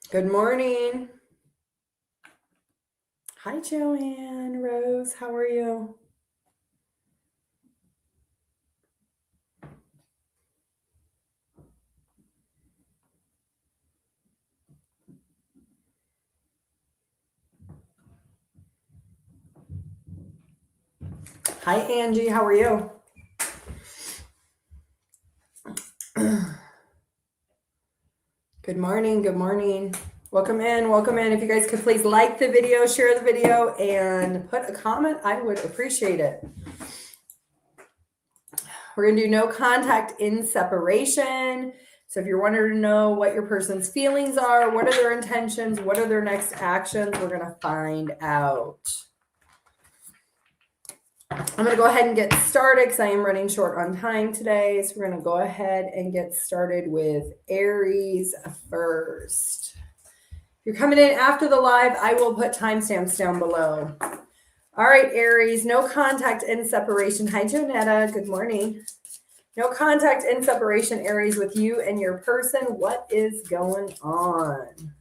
Good morning. Hi, Joanne. Rose, how are you? Hi, Angie. How are you? Good morning. Good morning. Welcome in. Welcome in. If you guys could please like the video, share the video, and put a comment, I would appreciate it. We're going to do no contact in separation. So if you're wanting to know what your person's feelings are, what are their intentions, what are their next actions, we're going to find out. I'm going to go ahead and get started because I am running short on time today. So we're going to go ahead and get started with Aries first. If you're coming in after the live, I will put timestamps down below. All right, Aries, no contact in separation. Hi, Jonetta. Good morning. No contact in separation, Aries, with you and your person. What is going on?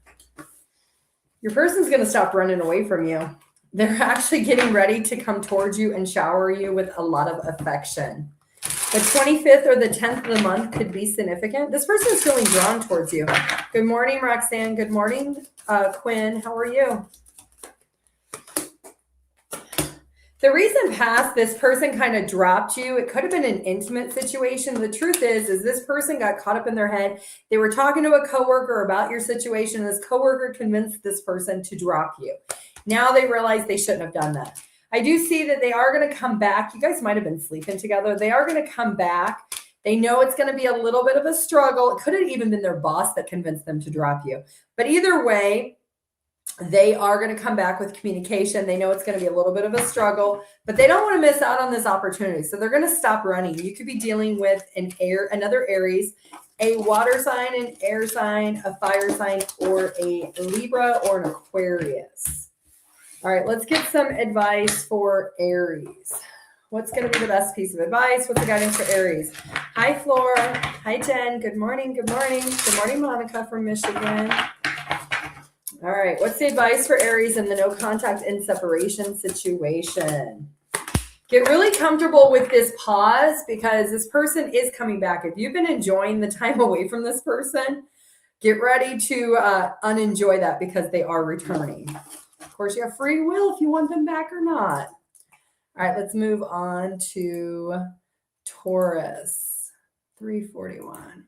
Your person's going to stop running away from you. They're actually getting ready to come towards you and shower you with a lot of affection. The 25th or the 10th of the month could be significant. This person is feeling drawn towards you. Good morning, Roxanne. Good morning, Quinn. How are you? The recent past, this person kind of dropped you. It could have been an intimate situation. The truth is this person got caught up in their head. They were talking to a coworker about your situation. This coworker convinced this person to drop you. Now they realize they shouldn't have done that. I do see that they are going to come back. You guys might have been sleeping together. They are going to come back. They know it's going to be a little bit of a struggle. It could have even been their boss that convinced them to drop you. But either way, they are going to come back with communication. They know it's going to be a little bit of a struggle, but they don't want to miss out on this opportunity. So they're going to stop running. You could be dealing with another Aries, a water sign, an air sign, a fire sign, or a Libra or an Aquarius. All right, let's get some advice for Aries. What's going to be the best piece of advice? What's the guidance for Aries? Hi, Flora. Hi, Jen. Good morning. Good morning. Good morning, Monica from Michigan. All right, what's the advice for Aries in the no contact in separation situation? Get really comfortable with this pause because this person is coming back. If you've been enjoying the time away from this person, get ready to unenjoy that because they are returning. Of course, you have free will if you want them back or not. All right, let's move on to Taurus, 341.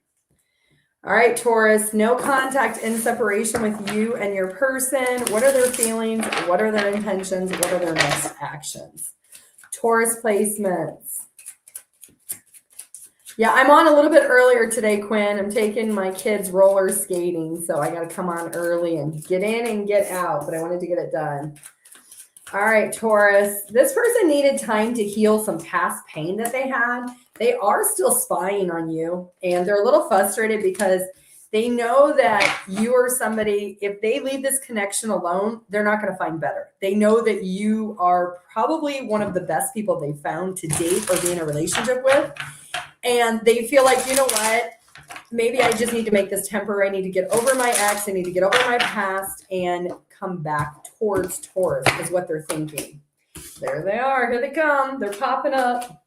All right, Taurus, no contact in separation with you and your person. What are their feelings? What are their intentions? What are their next actions? Taurus placements. Yeah, I'm on a little bit earlier today, Quinn. I'm taking my kids roller skating, so I got to come on early and get in and get out, but I wanted to get it done. All right, Taurus. This person needed time to heal some past pain that they had. They are still spying on you, and they're a little frustrated because they know that you are somebody, if they leave this connection alone, they're not going to find better. They know that you are probably one of the best people they found to date or be in a relationship with. And they feel like, you know what, maybe I just need to make this temporary. I need to get over my ex. I need to get over my past and come back towards Taurus is what they're thinking. There they are. Here they come. They're popping up.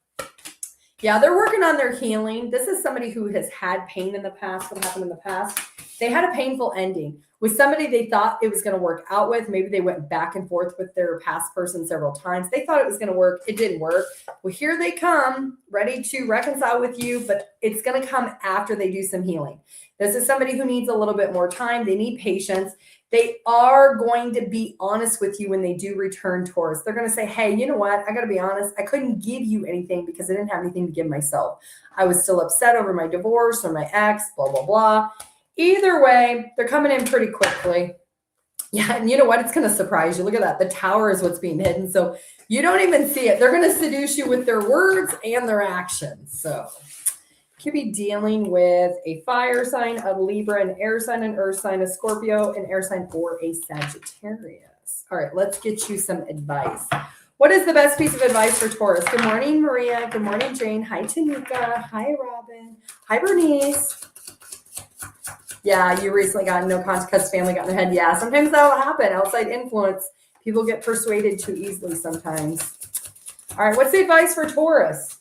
Yeah, they're working on their healing. This is somebody who has had pain in the past. What happened in the past? They had a painful ending with somebody they thought it was going to work out with. Maybe they went back and forth with their past person several times. They thought it was going to work. It didn't work. Well, here they come, ready to reconcile with you, but it's going to come after they do some healing. This is somebody who needs a little bit more time. They need patience. They are going to be honest with you when they do return, Taurus. They're going to say, hey, you know what? I got to be honest. I couldn't give you anything because I didn't have anything to give myself. I was still upset over my divorce or my ex, blah, blah, blah. Either way, they're coming in pretty quickly. Yeah, and you know what? It's going to surprise you. Look at that. The tower is what's being hidden. So you don't even see it. They're going to seduce you with their words and their actions. So could be dealing with a fire sign, a Libra, an air sign, an earth sign, a Scorpio, an air sign, or a Sagittarius. All right, let's get you some advice. What is the best piece of advice for Taurus? Good morning, Maria. Good morning, Jane. Hi, Tanika. Hi, Robin. Hi, Bernice. Yeah, you recently got no contact because family got in their head. Yeah, sometimes that will happen. Outside influence. People get persuaded too easily sometimes. All right, what's the advice for Taurus?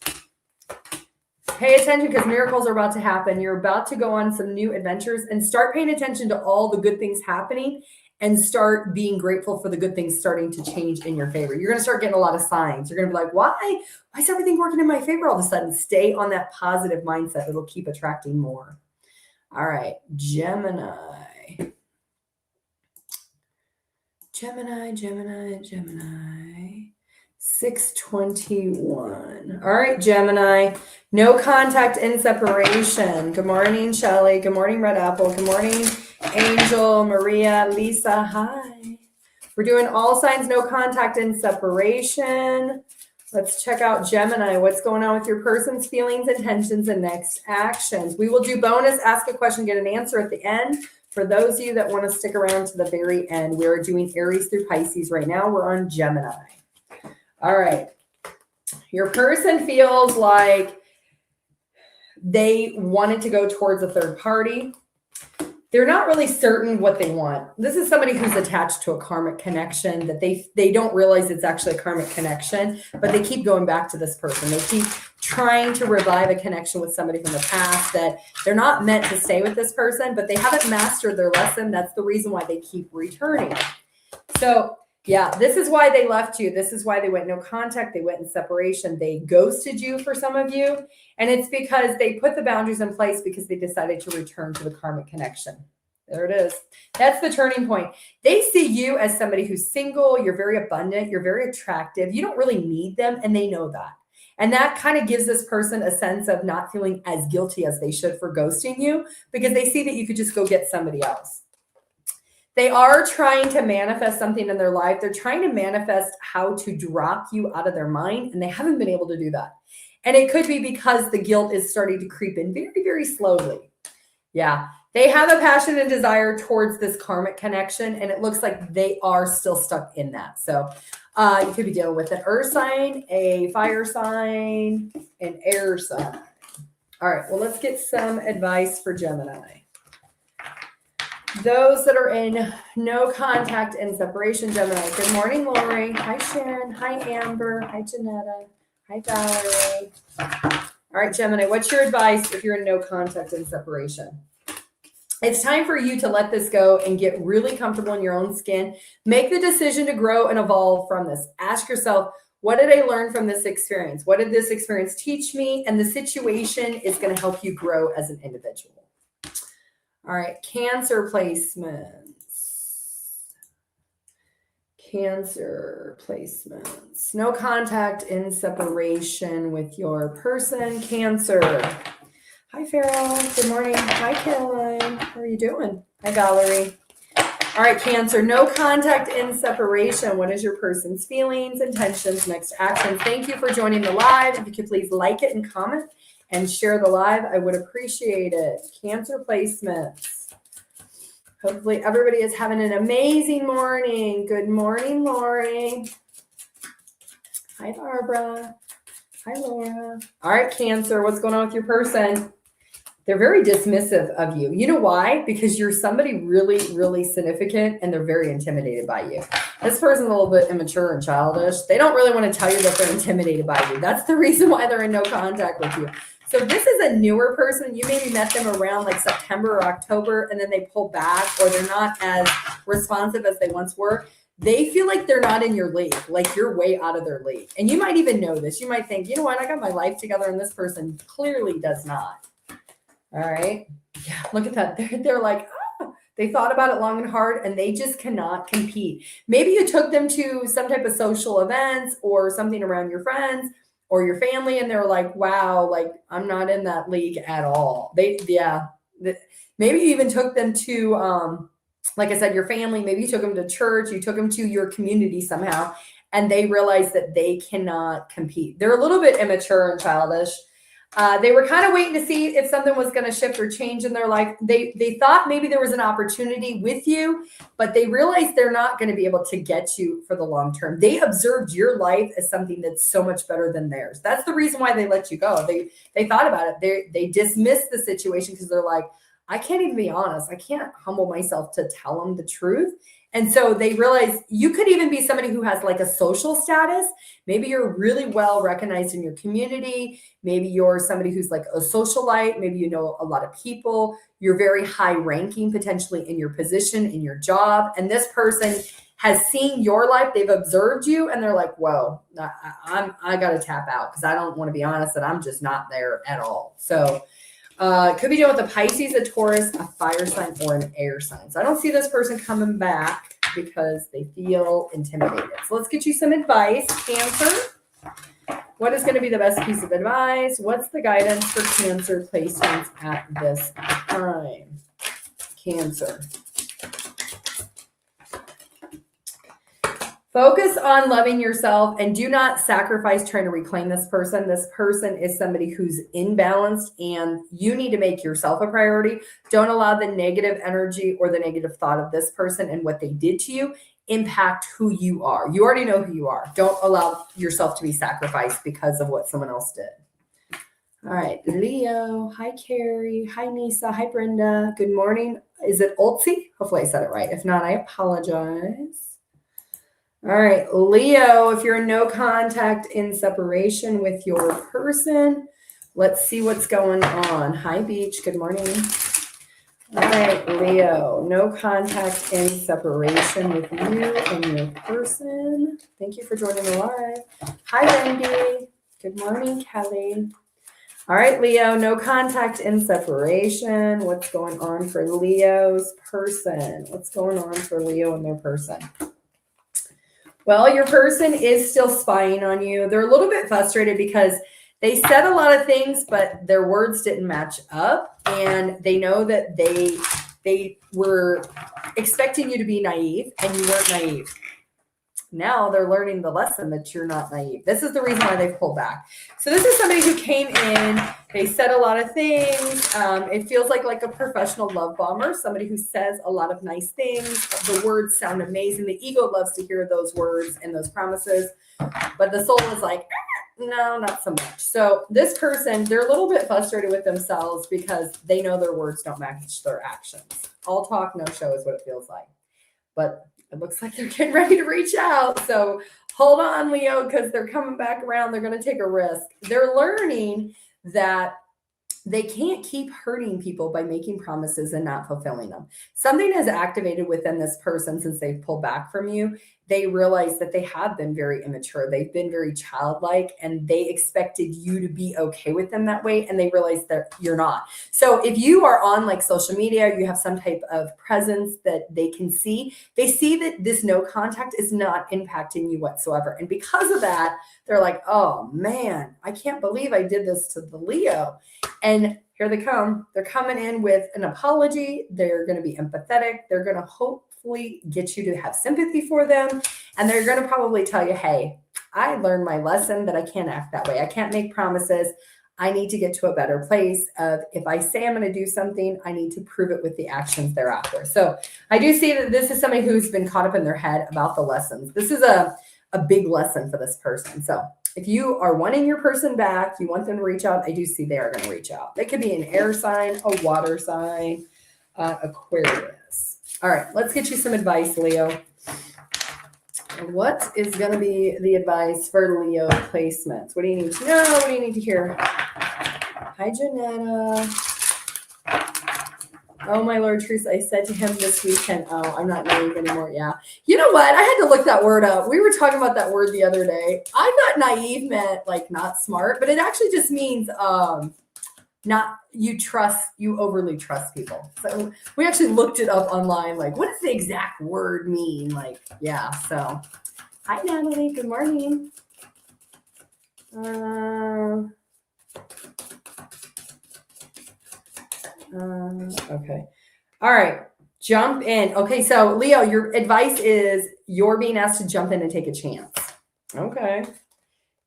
Pay attention because miracles are about to happen. You're about to go on some new adventures and start paying attention to all the good things happening and start being grateful for the good things starting to change in your favor. You're going to start getting a lot of signs. You're going to be like, why is everything working in my favor all of a sudden? Stay on that positive mindset. It'll keep attracting more. All right, Gemini. 621. All right, Gemini. No contact in separation. Good morning, Shelly. Good morning, Red Apple. Good morning, Angel, Maria, Lisa. Hi. We're doing all signs, no contact in separation. Let's check out Gemini. What's going on with your person's feelings, intentions, and next actions? We will do bonus, ask a question, get an answer at the end. For those of you that want to stick around to the very end, we are doing Aries through Pisces right now. We're on Gemini. All right. Your person feels like they wanted to go towards a third party. They're not really certain what they want. This is somebody who's attached to a karmic connection that they don't realize it's actually a karmic connection, but they keep going back to this person. They keep trying to revive a connection with somebody from the past that they're not meant to stay with this person, but they haven't mastered their lesson. That's the reason why they keep returning. So yeah, this is why they left you. This is why they went no contact. They went in separation. They ghosted you for some of you. And it's because they put the boundaries in place because they decided to return to the karmic connection. There it is. That's the turning point. They see you as somebody who's single. You're very abundant. You're very attractive. You don't really need them. And they know that. And that kind of gives this person a sense of not feeling as guilty as they should for ghosting you because they see that you could just go get somebody else. They are trying to manifest something in their life. They're trying to manifest how to drop you out of their mind, and they haven't been able to do that. And it could be because the guilt is starting to creep in very, very slowly. Yeah, they have a passion and desire towards this karmic connection, and it looks like they are still stuck in that. So you could be dealing with an earth sign, a fire sign, an air sign. All right, well, let's get some advice for Gemini. Those that are in no contact and separation, Gemini. Good morning, Lori. Hi, Sharon. Hi, Amber. Hi, Janetta. Hi, Valerie. All right, Gemini, what's your advice if you're in no contact and separation? It's time for you to let this go and get really comfortable in your own skin. Make the decision to grow and evolve from this. Ask yourself, what did I learn from this experience? What did this experience teach me? And the situation is going to help you grow as an individual. All right, Cancer placements. Cancer placements. No contact in separation with your person. Cancer. Hi, Farrell. Good morning. Hi, Caroline. How are you doing? Hi, Valerie. All right, Cancer. No contact in separation. What is your person's feelings, intentions, next actions? Thank you for joining the live. If you could please like it and comment and share the live, I would appreciate it. Cancer placements. Hopefully everybody is having an amazing morning. Good morning, Lori. Hi, Barbara. Hi, Laura. All right, Cancer, what's going on with your person? They're very dismissive of you. You know why? Because you're somebody really, really significant and they're very intimidated by you. This person's a little bit immature and childish. They don't really want to tell you that they're intimidated by you. That's the reason why they're in no contact with you. So this is a newer person. You maybe met them around like September or October, and then they pull back or they're not as responsive as they once were. They feel like they're not in your league, like you're way out of their league. And you might even know this. You might think, you know what, I got my life together, and this person clearly does not. All right. Yeah, look at that. They're like, oh, they thought about it long and hard, and they just cannot compete. Maybe you took them to some type of social events or something around your friends or your family, and they're like, wow, like I'm not in that league at all. Maybe you even took them to, like I said, your family, maybe you took them to church, you took them to your community somehow, and they realized that they cannot compete. They're a little bit immature and childish. They were kind of waiting to see if something was going to shift or change in their life. They thought maybe there was an opportunity with you, but they realized they're not going to be able to get you for the long term. They observed your life as something that's so much better than theirs. That's the reason why they let you go. They thought about it. They dismissed the situation because they're like, I can't even be honest. I can't humble myself to tell them the truth. And so they realize you could even be somebody who has like a social status. Maybe you're really well recognized in your community. Maybe you're somebody who's like a socialite. Maybe you know a lot of people. You're very high ranking potentially in your position, in your job. And this person has seen your life. They've observed you and they're like, whoa, I got to tap out because I don't want to be honest that I'm just not there at all. So could be dealing with a Pisces, a Taurus, a fire sign, or an air sign. So I don't see this person coming back because they feel intimidated. So let's get you some advice, Cancer. What is going to be the best piece of advice? What's the guidance for Cancer placements at this time? Cancer. Focus on loving yourself and do not sacrifice trying to reclaim this person. This person is somebody who's imbalanced and you need to make yourself a priority. Don't allow the negative energy or the negative thought of this person and what they did to you impact who you are. You already know who you are. Don't allow yourself to be sacrificed because of what someone else did. All right, Leo. Hi, Carrie. Hi, Nisa. Hi, Brenda. Good morning. Is it Oltzi? Hopefully I said it right. If not, I apologize. All right, Leo, if you're in no contact in separation with your person, let's see what's going on. Hi, Beach. Good morning. All right, Leo, no contact in separation with you and your person. Thank you for joining the live. Hi, Wendy. Good morning, Kelly. All right, Leo, no contact in separation. What's going on for Leo's person? What's going on for Leo and their person? Well, your person is still spying on you. They're a little bit frustrated because they said a lot of things, but their words didn't match up. And they know that they were expecting you to be naive and you weren't naive. Now they're learning the lesson that you're not naive. This is the reason why they've pulled back. So this is somebody who came in, they said a lot of things. It feels like a professional love bomber, somebody who says a lot of nice things. The words sound amazing. The ego loves to hear those words and those promises, but the soul is like, no, not so much. So this person, they're a little bit frustrated with themselves because they know their words don't match their actions. All talk, no show is what it feels like. But it looks like they're getting ready to reach out. So hold on, Leo, because they're coming back around. They're going to take a risk. They're learning that they can't keep hurting people by making promises and not fulfilling them. Something has activated within this person since they've pulled back from you. They realize that they have been very immature. They've been very childlike and they expected you to be okay with them that way. And they realize that you're not. So if you are on like social media, you have some type of presence that they can see, they see that this no contact is not impacting you whatsoever. And because of that, they're like, oh man, I can't believe I did this to the Leo. And here they come. They're coming in with an apology. They're going to be empathetic. They're going to hopefully get you to have sympathy for them. And they're going to probably tell you, hey, I learned my lesson that I can't act that way. I can't make promises. I need to get to a better place of if I say I'm going to do something, I need to prove it with the actions thereafter. So I do see that this is somebody who's been caught up in their head about the lessons. This is a big lesson for this person. So if you are wanting your person back, you want them to reach out, I do see they are going to reach out. They could be an air sign, a water sign, Aquarius. All right, let's get you some advice, Leo. What is going to be the advice for Leo placements? What do you need to know? What do you need to hear? Hi, Janetta. Oh, my Lord, Teresa, I said to him this weekend, oh, I'm not naive anymore. Yeah. You know what? I had to look that word up. We were talking about that word the other day. I thought naive meant like not smart, but it actually just means not you overly trust people. So we actually looked it up online. Like, what does the exact word mean? Like, yeah. So hi, Natalie. Good morning. Okay. All right. Jump in. Okay. So Leo, your advice is you're being asked to jump in and take a chance. Okay.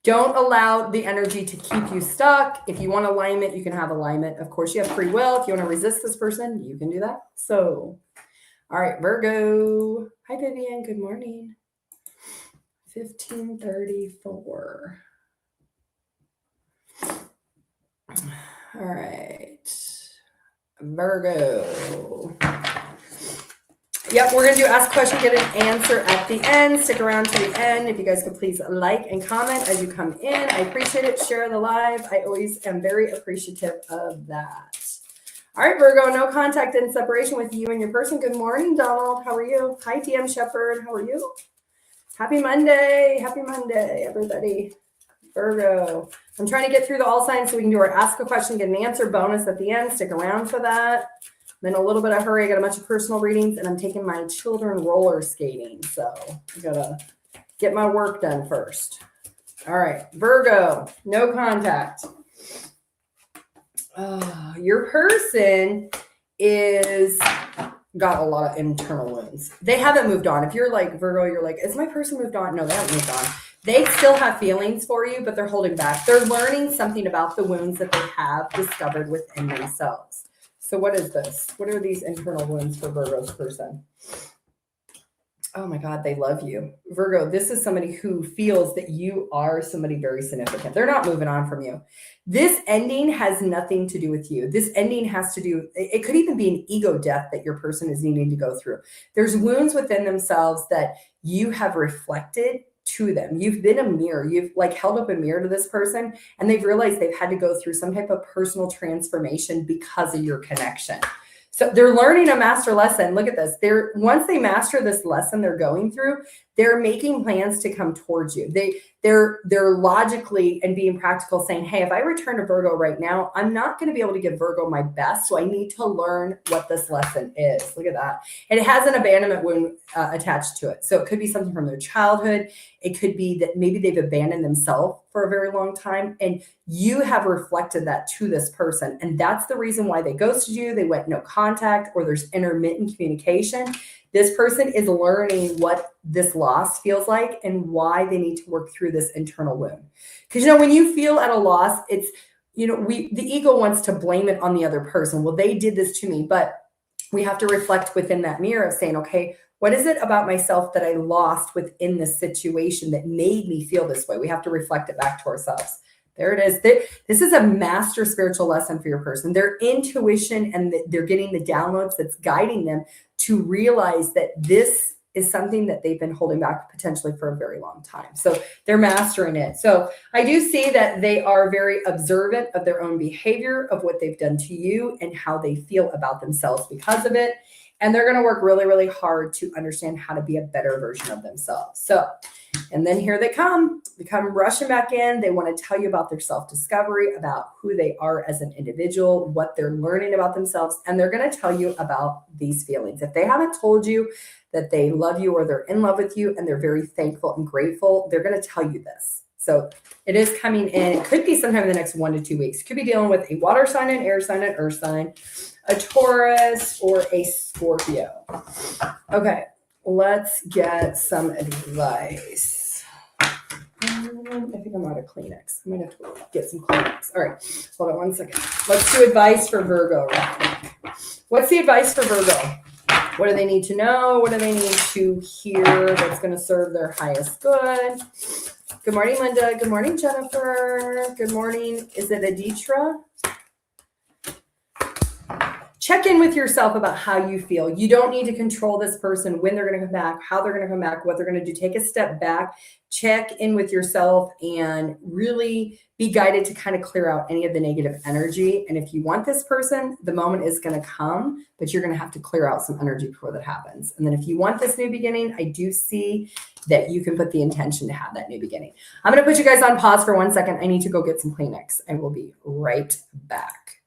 Don't allow the energy to keep you stuck. If you want alignment, you can have alignment. Of course, you have free will. If you want to resist this person, you can do that. So, all right, Virgo. Hi, Vivian. Good morning. 1534. All right. Virgo. Yep, we're going to do ask a question, get an answer at the end. Stick around to the end. If you guys could please like and comment as you come in. I appreciate it. Share the live. I always am very appreciative of that. All right, Virgo, no contact and separation with you and your person. Good morning, Donald. How are you? Hi, TM Shepherd. How are you? Happy Monday. Happy Monday, everybody. Virgo. I'm trying to get through the all signs so we can do our ask a question, get an answer bonus at the end. Stick around for that. Then a little bit of hurry. I got a bunch of personal readings and I'm taking my children roller skating. So I gotta get my work done first. All right, Virgo, no contact. Your person is got a lot of internal wounds. They haven't moved on. If you're like Virgo, you're like, is my person moved on? No, they haven't moved on. They still have feelings for you, but they're holding back. They're learning something about the wounds that they have discovered within themselves. So what is this? What are these internal wounds for Virgo's person? Oh my God, they love you. Virgo, this is somebody who feels that you are somebody very significant. They're not moving on from you. This ending has nothing to do with you. This ending has to do, it could even be an ego death that your person is needing to go through. There's wounds within themselves that you have reflected to them. You've been a mirror. You've like held up a mirror to this person and they've realized they've had to go through some type of personal transformation because of your connection. So they're learning a master lesson. Look at this. Once they master this lesson they're going through, they're making plans to come towards you. They're logically and being practical saying, hey, if I return to Virgo right now, I'm not going to be able to give Virgo my best. So I need to learn what this lesson is. Look at that. And it has an abandonment wound attached to it. So it could be something from their childhood. It could be that maybe they've abandoned themselves for a very long time. And you have reflected that to this person. And that's the reason why they ghosted you. They went no contact or there's intermittent communication. This person is learning what this loss feels like and why they need to work through this internal wound. Because, when you feel at a loss, it's, the ego wants to blame it on the other person. Well, they did this to me, but we have to reflect within that mirror of saying, okay, what is it about myself that I lost within this situation that made me feel this way? We have to reflect it back to ourselves. There it is. This is a master spiritual lesson for your person. Their intuition and they're getting the downloads that's guiding them to realize that this is something that they've been holding back potentially for a very long time. So they're mastering it. So I do see that they are very observant of their own behavior, of what they've done to you and how they feel about themselves because of it. And they're going to work really, really hard to understand how to be a better version of themselves. So, and then here they come rushing back in. They want to tell you about their self-discovery, about who they are as an individual, what they're learning about themselves. And they're going to tell you about these feelings. If they haven't told you that they love you or they're in love with you and they're very thankful and grateful, they're going to tell you this. So it is coming in. It could be sometime in the next 1 to 2 weeks. Could be dealing with a water sign, an air sign, an earth sign, a Taurus, or a Scorpio. Okay, let's get some advice. I think I'm out of Kleenex. I'm going to have to get some Kleenex. All right, hold on 1 second. Let's do advice for Virgo real quick. What's the advice for Virgo? What do they need to know? What do they need to hear that's going to serve their highest good? Good morning, Linda. Good morning, Jennifer. Good morning. Is it Aditra? Check in with yourself about how you feel. You don't need to control this person, when they're going to come back, how they're going to come back, what they're going to do. Take a step back, check in with yourself, and really be guided to kind of clear out any of the negative energy. And if you want this person, the moment is going to come, but you're going to have to clear out some energy before that happens. And then if you want this new beginning, I do see that you can put the intention to have that new beginning. I'm going to put you guys on pause for 1 second. I need to go get some Kleenex. I will be right back.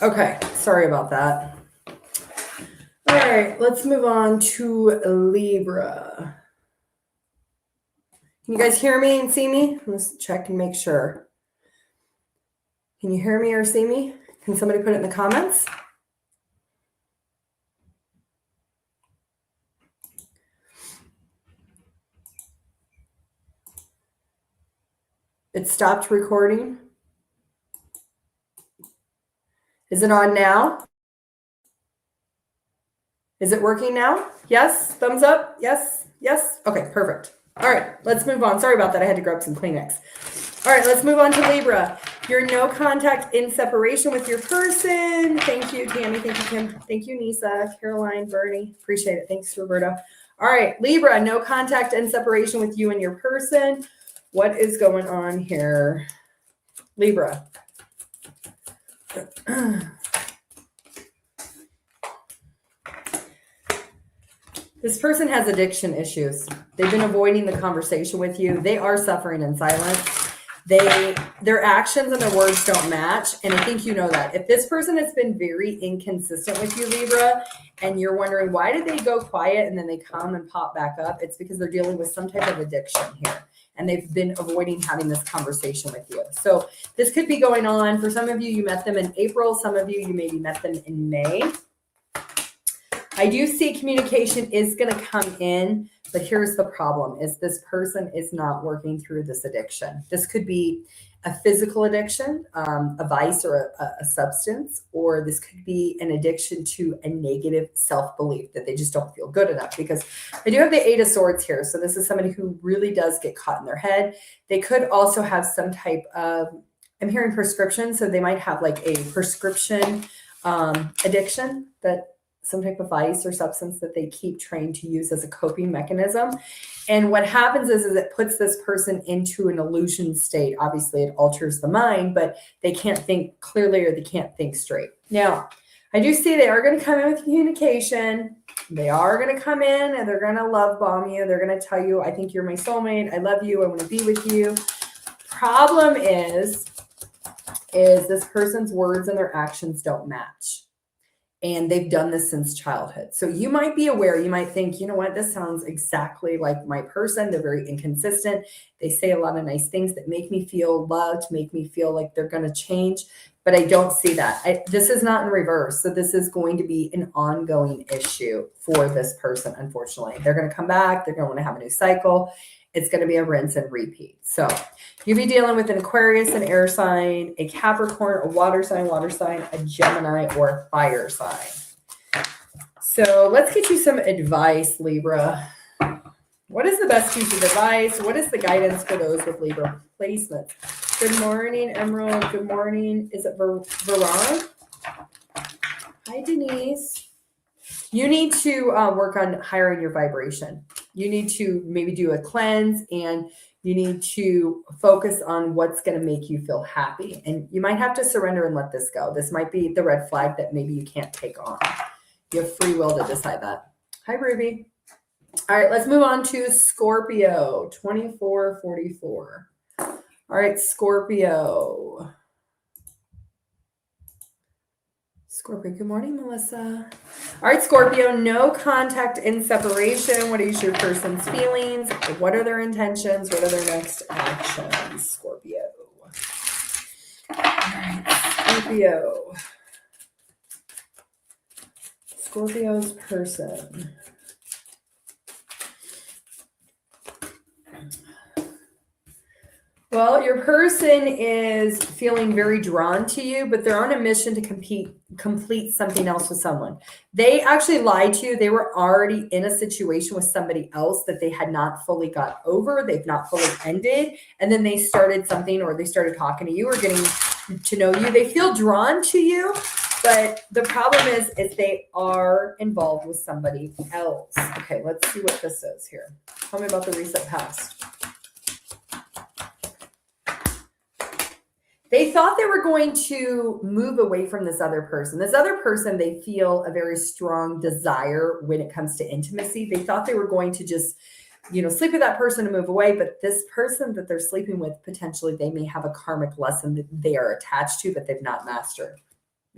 Okay, sorry about that. All right, let's move on to Libra. Can you guys hear me and see me? Let's check and make sure. Can you hear me or see me? Can somebody put it in the comments? It stopped recording. Is it on now? Is it working now? Yes? Thumbs up? Yes? Yes? Okay, perfect. All right, let's move on. Sorry about that. I had to grab some Kleenex. All right, let's move on to Libra. You're no contact in separation with your person. Thank you, Tammy. Thank you, Kim. Thank you, Nisa, Caroline, Bernie. Appreciate it. Thanks, Roberta. All right, Libra, no contact in separation with you and your person. What is going on here? Libra. This person has addiction issues. They've been avoiding the conversation with you. They are suffering in silence. Their actions and their words don't match. And I think you know that. If this person has been very inconsistent with you, Libra, and you're wondering why did they go quiet and then they come and pop back up, it's because they're dealing with some type of addiction here. And they've been avoiding having this conversation with you. So this could be going on. For some of you, you met them in April. Some of you maybe met them in May. I do see communication is going to come in, but here's the problem is this person is not working through this addiction. This could be a physical addiction, a vice or a substance, or this could be an addiction to a negative self-belief that they just don't feel good enough, because I do have the 8 of Swords here. So this is somebody who really does get caught in their head. They could also have some type of, I'm hearing prescription. So they might have like a prescription addiction, that some type of vice or substance that they keep trying to use as a coping mechanism. And what happens is it puts this person into an illusion state. Obviously, it alters the mind, but they can't think clearly or they can't think straight. Now, I do see they are going to come in with communication. They are going to come in and they're going to love bomb you. They're going to tell you, I think you're my soulmate. I love you. I want to be with you. Problem is this person's words and their actions don't match. And they've done this since childhood. So you might be aware, you might think, you know what, this sounds exactly like my person. They're very inconsistent. They say a lot of nice things that make me feel loved, make me feel like they're going to change. But I don't see that. This is not in reverse. So this is going to be an ongoing issue for this person, unfortunately. They're going to come back. They're going to want to have a new cycle. It's going to be a rinse and repeat. So you'll be dealing with an Aquarius, an air sign, a Capricorn, a water sign, a Gemini, or a fire sign. So let's get you some advice, Libra. What is the best piece of advice? What is the guidance for those with Libra placements? Good morning, Emerald. Good morning. Is it Veron? Hi, Denise. You need to work on higher your vibration. You need to maybe do a cleanse, and you need to focus on what's going to make you feel happy. And you might have to surrender and let this go. This might be the red flag that maybe you can't take on. You have free will to decide that. Hi, Ruby. All right, let's move on to Scorpio, 2444. All right, Scorpio. Scorpio, good morning, Melissa. All right, Scorpio, no contact in separation. What is your person's feelings? What are their intentions? What are their next actions, Scorpio? All right, Scorpio. Scorpio's person. Well, your person is feeling very drawn to you, but they're on a mission to complete something else with someone. They actually lied to you. They were already in a situation with somebody else that they had not fully got over. They've not fully ended. And then they started something, or they started talking to you or getting to know you. They feel drawn to you, but the problem is they are involved with somebody else. Okay, let's see what this is here. Tell me about the recent past. They thought they were going to move away from this other person. This other person, they feel a very strong desire when it comes to intimacy. They thought they were going to just, sleep with that person and move away. But this person that they're sleeping with, potentially they may have a karmic lesson that they are attached to, but they've not mastered.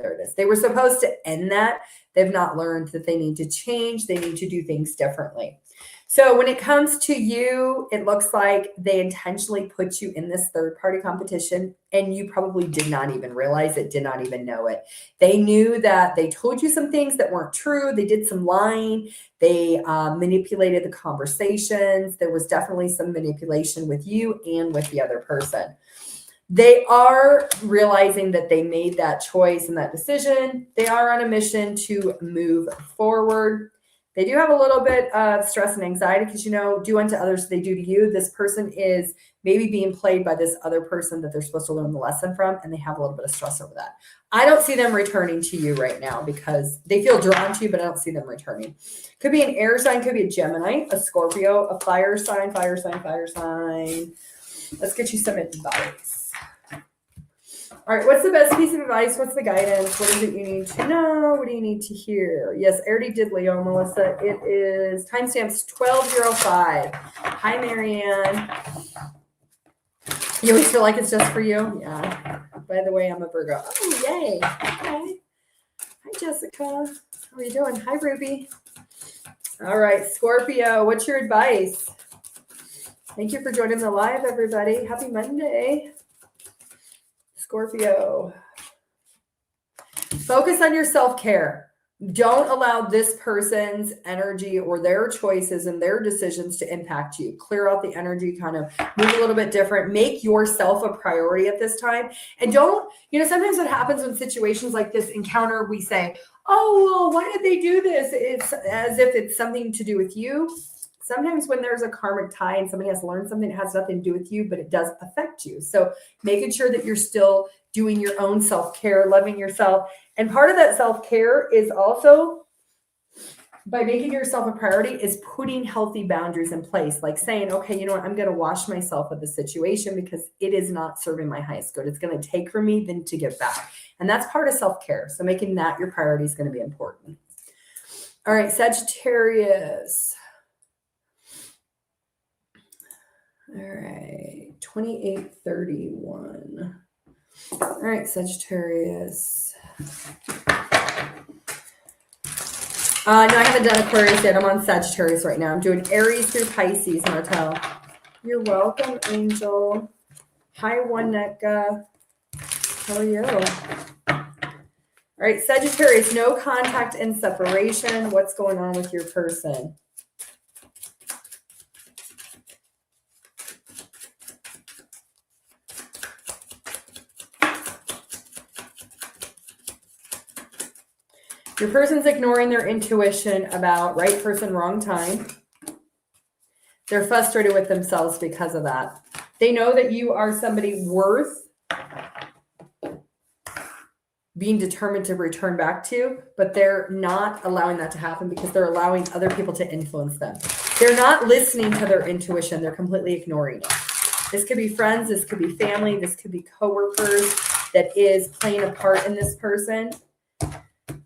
There it is. They were supposed to end that. They've not learned that they need to change. They need to do things differently. So when it comes to you, it looks like they intentionally put you in this third-party competition, and you probably did not even realize it, did not even know it. They knew that they told you some things that weren't true. They did some lying. They manipulated the conversations. There was definitely some manipulation with you and with the other person. They are realizing that they made that choice and that decision. They are on a mission to move forward. They do have a little bit of stress and anxiety because, you know, do unto others they do to you. This person is maybe being played by this other person that they're supposed to learn the lesson from, and they have a little bit of stress over that. I don't see them returning to you right now because they feel drawn to you, but I don't see them returning. Could be an air sign, could be a Gemini, a Scorpio, a fire sign, fire sign, fire sign. Let's get you some advice. All right, what's the best piece of advice? What's the guidance? What is it you need to know? What do you need to hear? Yes, I already did Leo, Melissa. It is timestamps 12:05. Hi, Marianne. You always feel like it's just for you? Yeah. By the way, I'm a Virgo. Oh, yay. Okay. Hi, Jessica. How are you doing? Hi, Ruby. All right, Scorpio, what's your advice? Thank you for joining the live, everybody. Happy Monday. Scorpio. Focus on your self-care. Don't allow this person's energy or their choices and their decisions to impact you. Clear out the energy, kind of move a little bit different. Make yourself a priority at this time. And don't, you know, sometimes what happens when situations like this encounter, we say, oh, well, why did they do this? It's as if it's something to do with you. Sometimes when there's a karmic tie and somebody has learned something, it has nothing to do with you, but it does affect you. So making sure that you're still doing your own self-care, loving yourself. And part of that self-care is also by making yourself a priority is putting healthy boundaries in place, like saying, okay, you know what, I'm going to wash myself of the situation because it is not serving my highest good. It's going to take from me then to give back. And that's part of self-care. So making that your priority is going to be important. All right, Sagittarius. All right, 2831. All right, Sagittarius. No, I haven't done Aquarius yet. I'm on Sagittarius right now. I'm doing Aries through Pisces, Martel. You're welcome, Angel. Hi, Waneka. How are you? All right, Sagittarius, no contact and separation. What's going on with your person? Your person's ignoring their intuition about right person, wrong time. They're frustrated with themselves because of that. They know that you are somebody worth being determined to return back to, but they're not allowing that to happen because they're allowing other people to influence them. They're not listening to their intuition. They're completely ignoring it. This could be friends. This could be family. This could be coworkers that is playing a part in this person,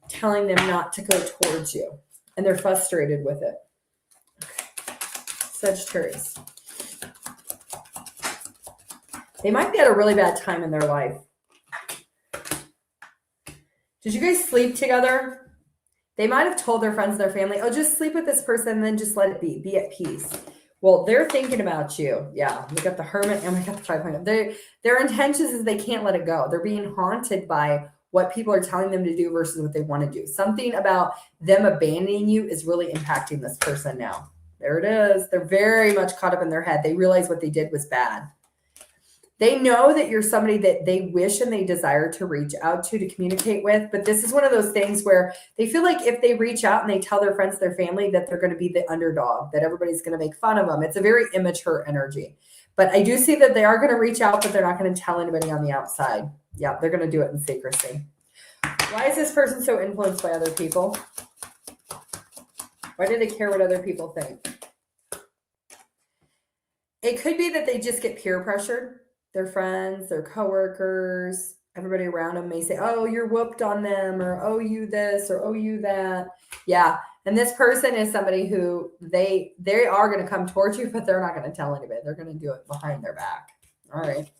telling them not to go towards you, and they're frustrated with it. Okay. Sagittarius. They might be at a really bad time in their life. Did you guys sleep together? They might have told their friends and their family, oh, just sleep with this person and then just let it be at peace. Well, they're thinking about you. Yeah, we got the Hermit and we got the 500. Their intentions is they can't let it go. They're being haunted by what people are telling them to do versus what they want to do. Something about them abandoning you is really impacting this person now. There it is. They're very much caught up in their head. They realize what they did was bad. They know that you're somebody that they wish and they desire to reach out to communicate with. But this is one of those things where they feel like if they reach out and they tell their friends, their family, that they're going to be the underdog, that everybody's going to make fun of them. It's a very immature energy. But I do see that they are going to reach out, but they're not going to tell anybody on the outside. Yeah, they're going to do it in secrecy. Why is this person so influenced by other people? Why do they care what other people think? It could be that they just get peer pressured. Their friends, their coworkers, everybody around them may say, oh, you're whooped on them, or oh, you this, or oh, you that. Yeah. And this person is somebody who they are going to come towards you, but they're not going to tell anybody. They're going to do it behind their back. All right.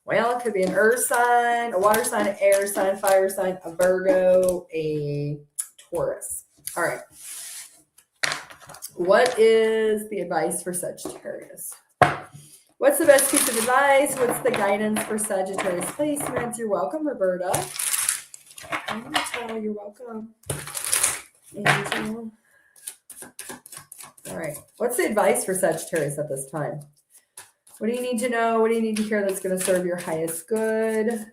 Well, it could be an earth sign, a water sign, an air sign, fire sign, a Virgo, a Taurus. All right. What is the advice for Sagittarius? What's the best piece of advice? What's the guidance for Sagittarius placements? You're welcome, Roberta. You're welcome. Angel. All right. What's the advice for Sagittarius at this time? What do you need to know? What do you need to hear that's going to serve your highest good?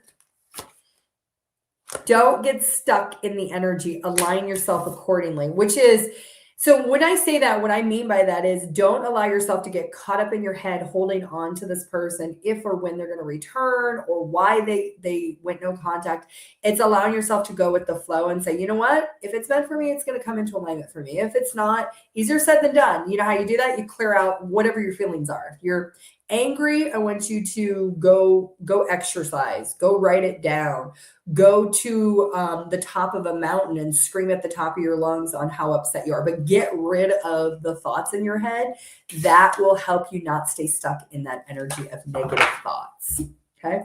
Don't get stuck in the energy. Align yourself accordingly, which is, so when I say that, what I mean by that is don't allow yourself to get caught up in your head holding on to this person if or when they're going to return or why they went no contact. It's allowing yourself to go with the flow and say, you know what? If it's meant for me, it's going to come into alignment for me. If it's not, easier said than done. You know how you do that? You clear out whatever your feelings are. You're angry. I want you to go exercise, go write it down, go to the top of a mountain and scream at the top of your lungs on how upset you are, but get rid of the thoughts in your head. That will help you not stay stuck in that energy of negative thoughts. Okay.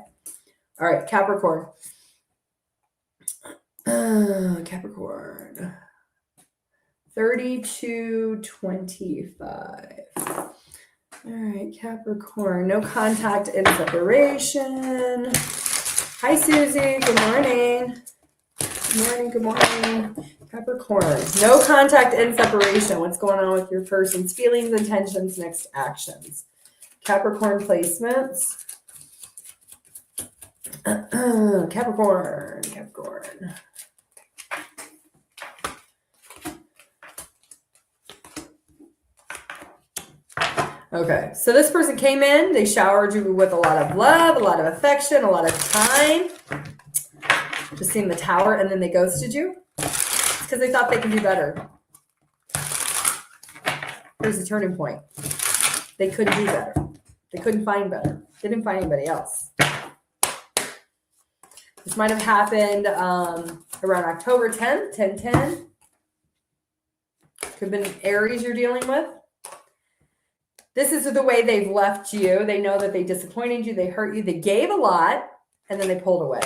All right. Capricorn. Capricorn. 3225. All right, Capricorn, no contact and separation. Hi, Susie. Good morning. Good morning. Good morning. Capricorn, no contact and separation. What's going on with your person's feelings, intentions, next actions? Capricorn placements. Capricorn. Okay, so this person came in, they showered you with a lot of love, a lot of affection, a lot of time. Just seeing the Tower, and then they ghosted you. It's because they thought they could do better. Here's the turning point. They couldn't do better. They couldn't find better. They didn't find anybody else. This might have happened around October 10th, 10/10. Could have been Aries you're dealing with. This is the way they've left you. They know that they disappointed you. They hurt you. They gave a lot, and then they pulled away.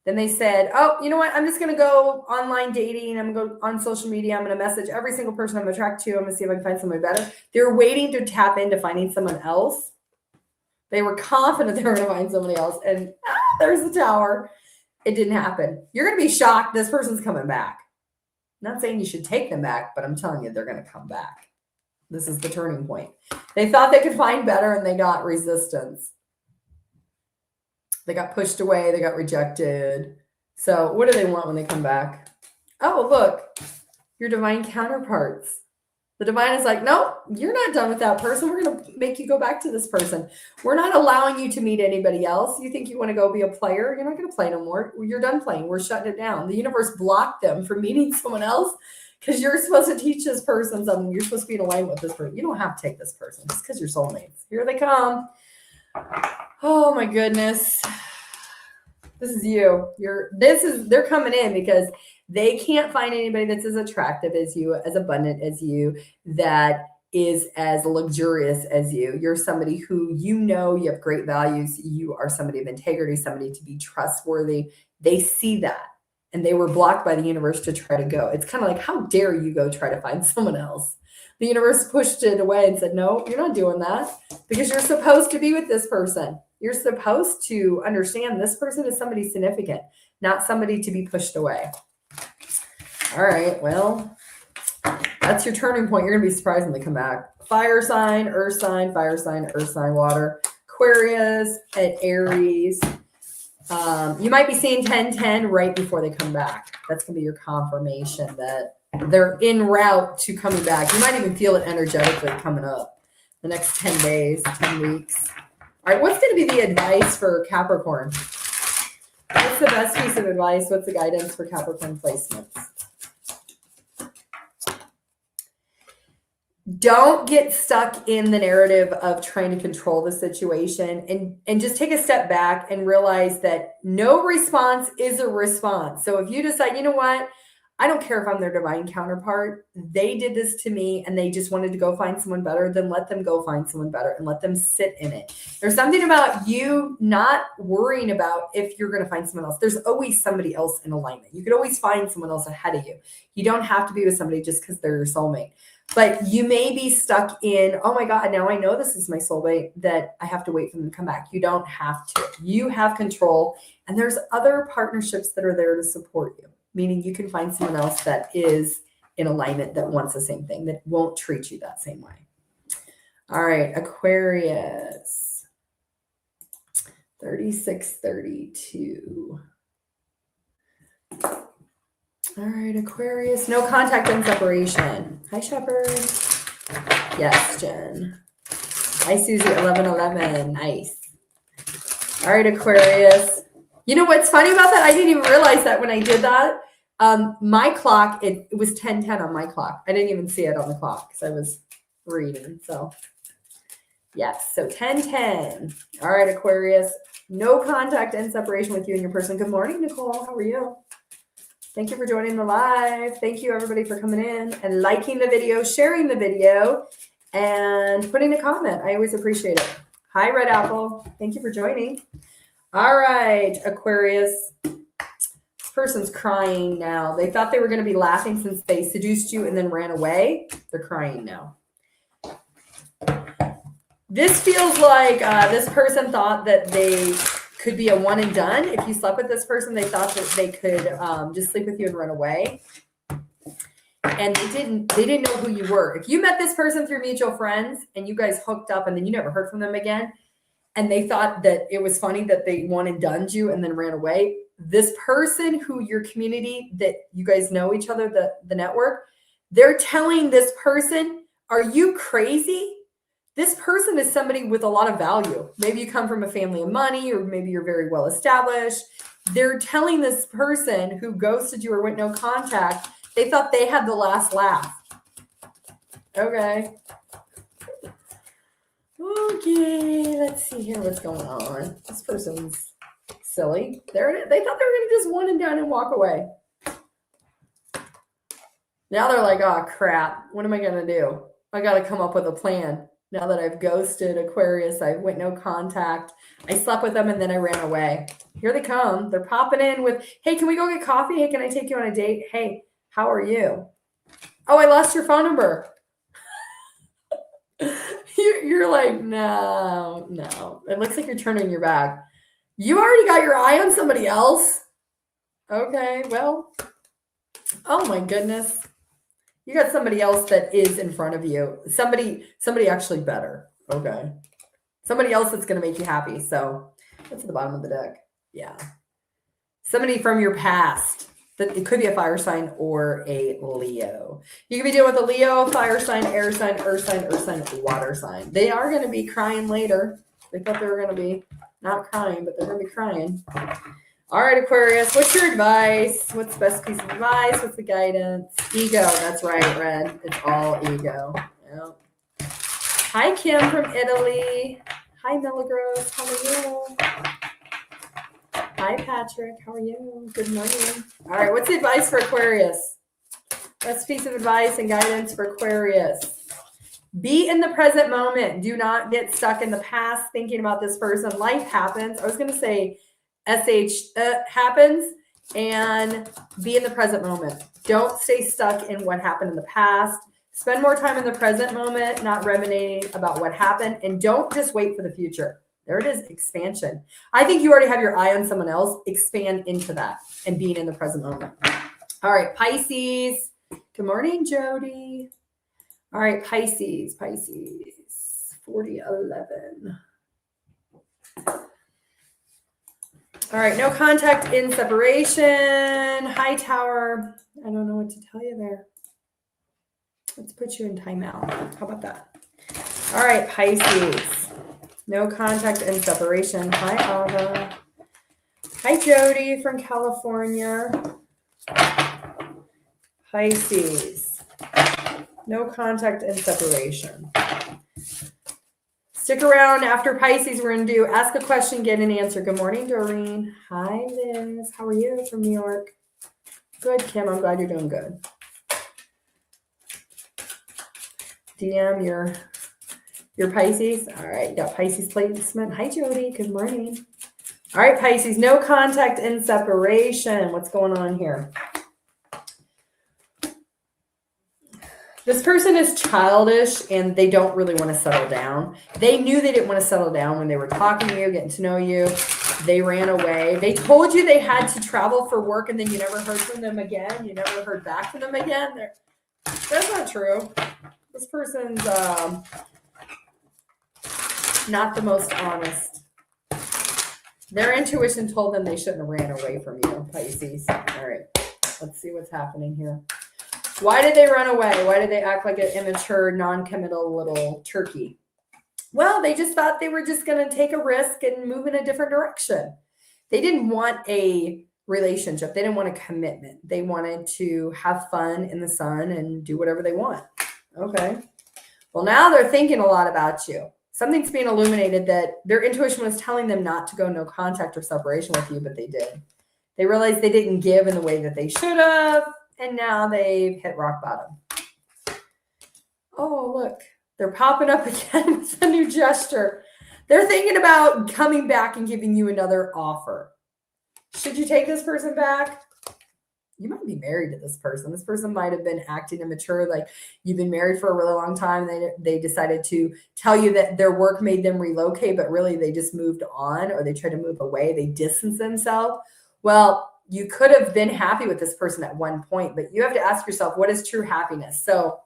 Then they said, oh, you know what? I'm just going to go online dating. I'm going to go on social media. I'm going to message every single person I'm attracted to. I'm going to see if I can find somebody better. They're waiting to tap into finding someone else. They were confident they were going to find somebody else, and there's the Tower. It didn't happen. You're going to be shocked. This person's coming back. I'm not saying you should take them back, but I'm telling you, they're going to come back. This is the turning point. They thought they could find better, and they got resistance. They got pushed away. They got rejected. So what do they want when they come back? Oh, look, your divine counterparts. The divine is like, no, you're not done with that person. We're going to make you go back to this person. We're not allowing you to meet anybody else. You think you want to go be a player? You're not going to play no more. You're done playing. We're shutting it down. The universe blocked them from meeting someone else because you're supposed to teach this person something. You're supposed to be in alignment with this person. You don't have to take this person just because you're soulmates. Here they come. Oh my goodness. This is you. They're coming in because they can't find anybody that's as attractive as you, as abundant as you, that is as luxurious as you. You're somebody who, you have great values. You are somebody of integrity, somebody to be trustworthy. They see that, and they were blocked by the universe to try to go. It's kind of like, how dare you go try to find someone else? The universe pushed it away and said, no, you're not doing that, because you're supposed to be with this person. You're supposed to understand this person is somebody significant, not somebody to be pushed away. All right, well, that's your turning point. You're going to be surprised when they come back. Fire sign, earth sign, fire sign, earth sign, water. Aquarius and Aries. You might be seeing 10/10 right before they come back. That's going to be your confirmation that they're en route to coming back. You might even feel it energetically coming up the next 10 days, 10 weeks. All right, what's going to be the advice for Capricorn? What's the best piece of advice? What's the guidance for Capricorn placements? Don't get stuck in the narrative of trying to control the situation, and just take a step back and realize that no response is a response. So if you decide, you know what, I don't care if I'm their divine counterpart. They did this to me and they just wanted to go find someone better. Then let them go find someone better and let them sit in it. There's something about you not worrying about if you're going to find someone else. There's always somebody else in alignment. You could always find someone else ahead of you. You don't have to be with somebody just because they're your soulmate. But you may be stuck in, oh my God, now I know this is my soulmate, that I have to wait for them to come back. You don't have to. You have control. And there's other partnerships that are there to support you, meaning you can find someone else that is in alignment, that wants the same thing, that won't treat you that same way. All right, Aquarius, 3632. All right, Aquarius, no contact and separation. Hi, Shepherd. Yes, Jen. Hi, Susie, 1111. Nice. All right, Aquarius. You know what's funny about that? I didn't even realize that when I did that. My clock, it was 10:10 on my clock. I didn't even see it on the clock because I was reading. So, yes, so 10:10. All right, Aquarius. No contact and separation with you and your person. Good morning, Nicole. How are you? Thank you for joining the live. Thank you, everybody, for coming in and liking the video, sharing the video, and putting a comment. I always appreciate it. Hi, Red Apple. Thank you for joining. All right, Aquarius. This person's crying now. They thought they were going to be laughing since they seduced you and then ran away. They're crying now. This feels like this person thought that they could be a one and done. If you slept with this person, they thought that they could just sleep with you and run away. And they didn't know who you were. If you met this person through mutual friends and you guys hooked up and then you never heard from them again, and they thought that it was funny that they one and done you and then ran away, this person who your community, that you guys know each other, the network, they're telling this person, are you crazy? This person is somebody with a lot of value. Maybe you come from a family of money, or maybe you're very well established. They're telling this person who ghosted you or went no contact, they thought they had the last laugh. Okay. Okay, let's see here what's going on. This person's silly. They thought they were going to just one and done and walk away. Now they're like, oh, crap. What am I going to do? I got to come up with a plan. Now that I've ghosted Aquarius, I went no contact. I slept with them and then I ran away. Here they come. They're popping in with, hey, can we go get coffee? Hey, can I take you on a date? Hey, how are you? Oh, I lost your phone number. You're like, no. It looks like you're turning your back. You already got your eye on somebody else? Okay, well, oh my goodness. You got somebody else that is in front of you. Somebody actually better. Okay. Somebody else that's going to make you happy. So that's at the bottom of the deck. Yeah. Somebody from your past. That it could be a fire sign or a Leo. You could be dealing with a Leo, fire sign, air sign, earth sign, water sign. They are going to be crying later. They thought they were going to be not crying, but they're going to be crying. All right, Aquarius, what's your advice? What's the best piece of advice? What's the guidance? Ego, that's right, Red. It's all ego. Yep. Hi, Kim from Italy. Hi, Milagros. How are you? Hi, Patrick. How are you? Good morning. All right, what's the advice for Aquarius? Best piece of advice and guidance for Aquarius. Be in the present moment. Do not get stuck in the past thinking about this person. Life happens. I was going to say happens, and be in the present moment. Don't stay stuck in what happened in the past. Spend more time in the present moment, not ruminating about what happened, and don't just wait for the future. There it is, expansion. I think you already have your eye on someone else. Expand into that and being in the present moment. All right, Pisces. Good morning, Jody. All right, Pisces, 4011. All right, no contact in separation. High Tower. I don't know what to tell you there. Let's put you in timeout. How about that? All right, Pisces. No contact and separation. Hi, Ava. Hi, Jody from California. Pisces. No contact and separation. Stick around. After Pisces, we're going to do ask a question, get an answer. Good morning, Doreen. Hi, Liz. How are you from New York? Good, Kim. I'm glad you're doing good. DM your Pisces. All right, you got Pisces placement. Hi, Jody. Good morning. All right, Pisces, no contact and separation. What's going on here? This person is childish and they don't really want to settle down. They knew they didn't want to settle down when they were talking to you, getting to know you. They ran away. They told you they had to travel for work and then you never heard from them again. You never heard back from them again. That's not true. This person's not the most honest. Their intuition told them they shouldn't have ran away from you, Pisces. All right, let's see what's happening here. Why did they run away? Why did they act like an immature, non-committal little turkey? Well, they just thought they were just going to take a risk and move in a different direction. They didn't want a relationship. They didn't want a commitment. They wanted to have fun in the sun and do whatever they want. Okay. Well, now they're thinking a lot about you. Something's being illuminated that their intuition was telling them not to go no contact or separation with you, but they did. They realized they didn't give in the way that they should have. And now they've hit rock bottom. Oh, look, they're popping up again with a new gesture. They're thinking about coming back and giving you another offer. Should you take this person back? You might be married to this person. This person might have been acting immature, like you've been married for a really long time. They decided to tell you that their work made them relocate, but really they just moved on or they tried to move away. They distanced themselves. Well, you could have been happy with this person at one point, but you have to ask yourself, what is true happiness? So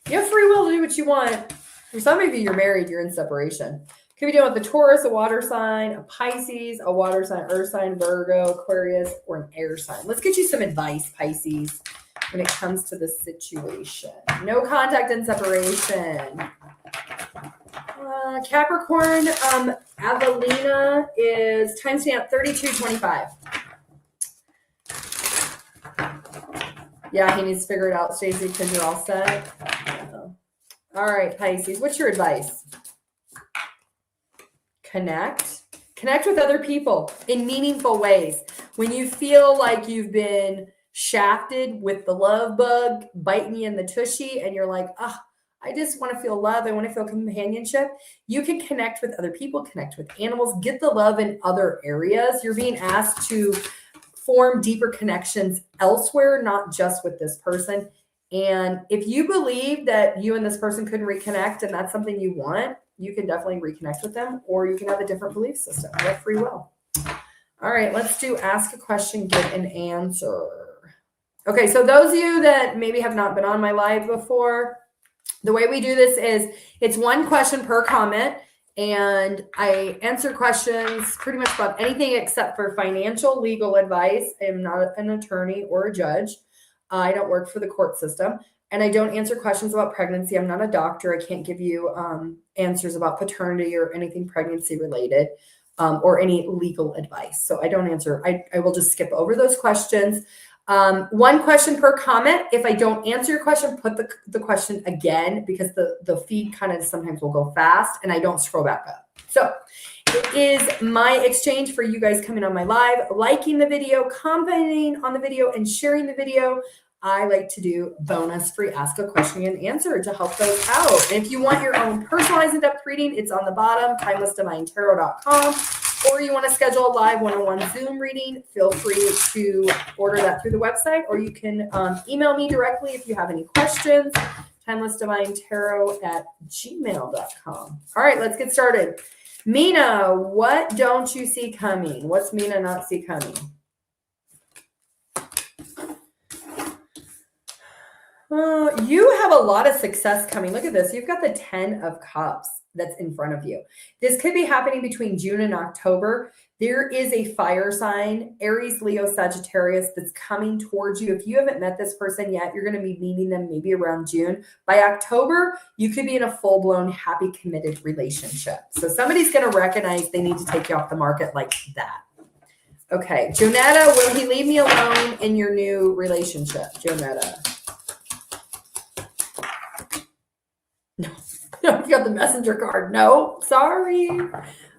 you have free will to do what you want. For some of you, you're married, you're in separation. Could be dealing with a Taurus, a water sign, a Pisces, a water sign, earth sign, Virgo, Aquarius, or an air sign. Let's get you some advice, Pisces, when it comes to this situation. No contact and separation. Capricorn, Avelina is timestamp 3225. Yeah, he needs to figure it out, Stacey, because you're all set. All right, Pisces, what's your advice? Connect with other people in meaningful ways. When you feel like you've been shafted with the love bug biting you in the tushy and you're like, I just want to feel love. I want to feel companionship. You can connect with other people, connect with animals, get the love in other areas. You're being asked to form deeper connections elsewhere, not just with this person. And if you believe that you and this person couldn't reconnect and that's something you want, you can definitely reconnect with them, or you can have a different belief system. You have free will. All right, let's do ask a question, get an answer. Okay, so those of you that maybe have not been on my live before, the way we do this is it's one question per comment, and I answer questions pretty much about anything except for financial, legal advice. I am not an attorney or a judge. I don't work for the court system, and I don't answer questions about pregnancy. I'm not a doctor. I can't give you answers about paternity or anything pregnancy related or any legal advice. So I don't answer. I will just skip over those questions. One question per comment. If I don't answer your question, put the question again, because the feed kind of sometimes will go fast and I don't scroll back up. So it is my exchange for you guys coming on my live, liking the video, commenting on the video, and sharing the video. I like to do bonus free ask a question and answer to help those out. And if you want your own personalized in-depth reading, it's on the bottom, timelessdivinetarot.com. Or you want to schedule a live one-on-one Zoom reading, feel free to order that through the website, or you can email me directly if you have any questions, timelessdivinetarot@gmail.com. All right, let's get started. Mina, what don't you see coming? What's Mina not see coming? You have a lot of success coming. Look at this. You've got the 10 of Cups that's in front of you. This could be happening between June and October. There is a fire sign, Aries, Leo, Sagittarius, that's coming towards you. If you haven't met this person yet, you're going to be meeting them maybe around June. By October, you could be in a full-blown, happy, committed relationship. So somebody's going to recognize they need to take you off the market like that. Okay, Jonetta, will he leave me alone in your new relationship? Jonetta. No, you got the messenger card. No, sorry.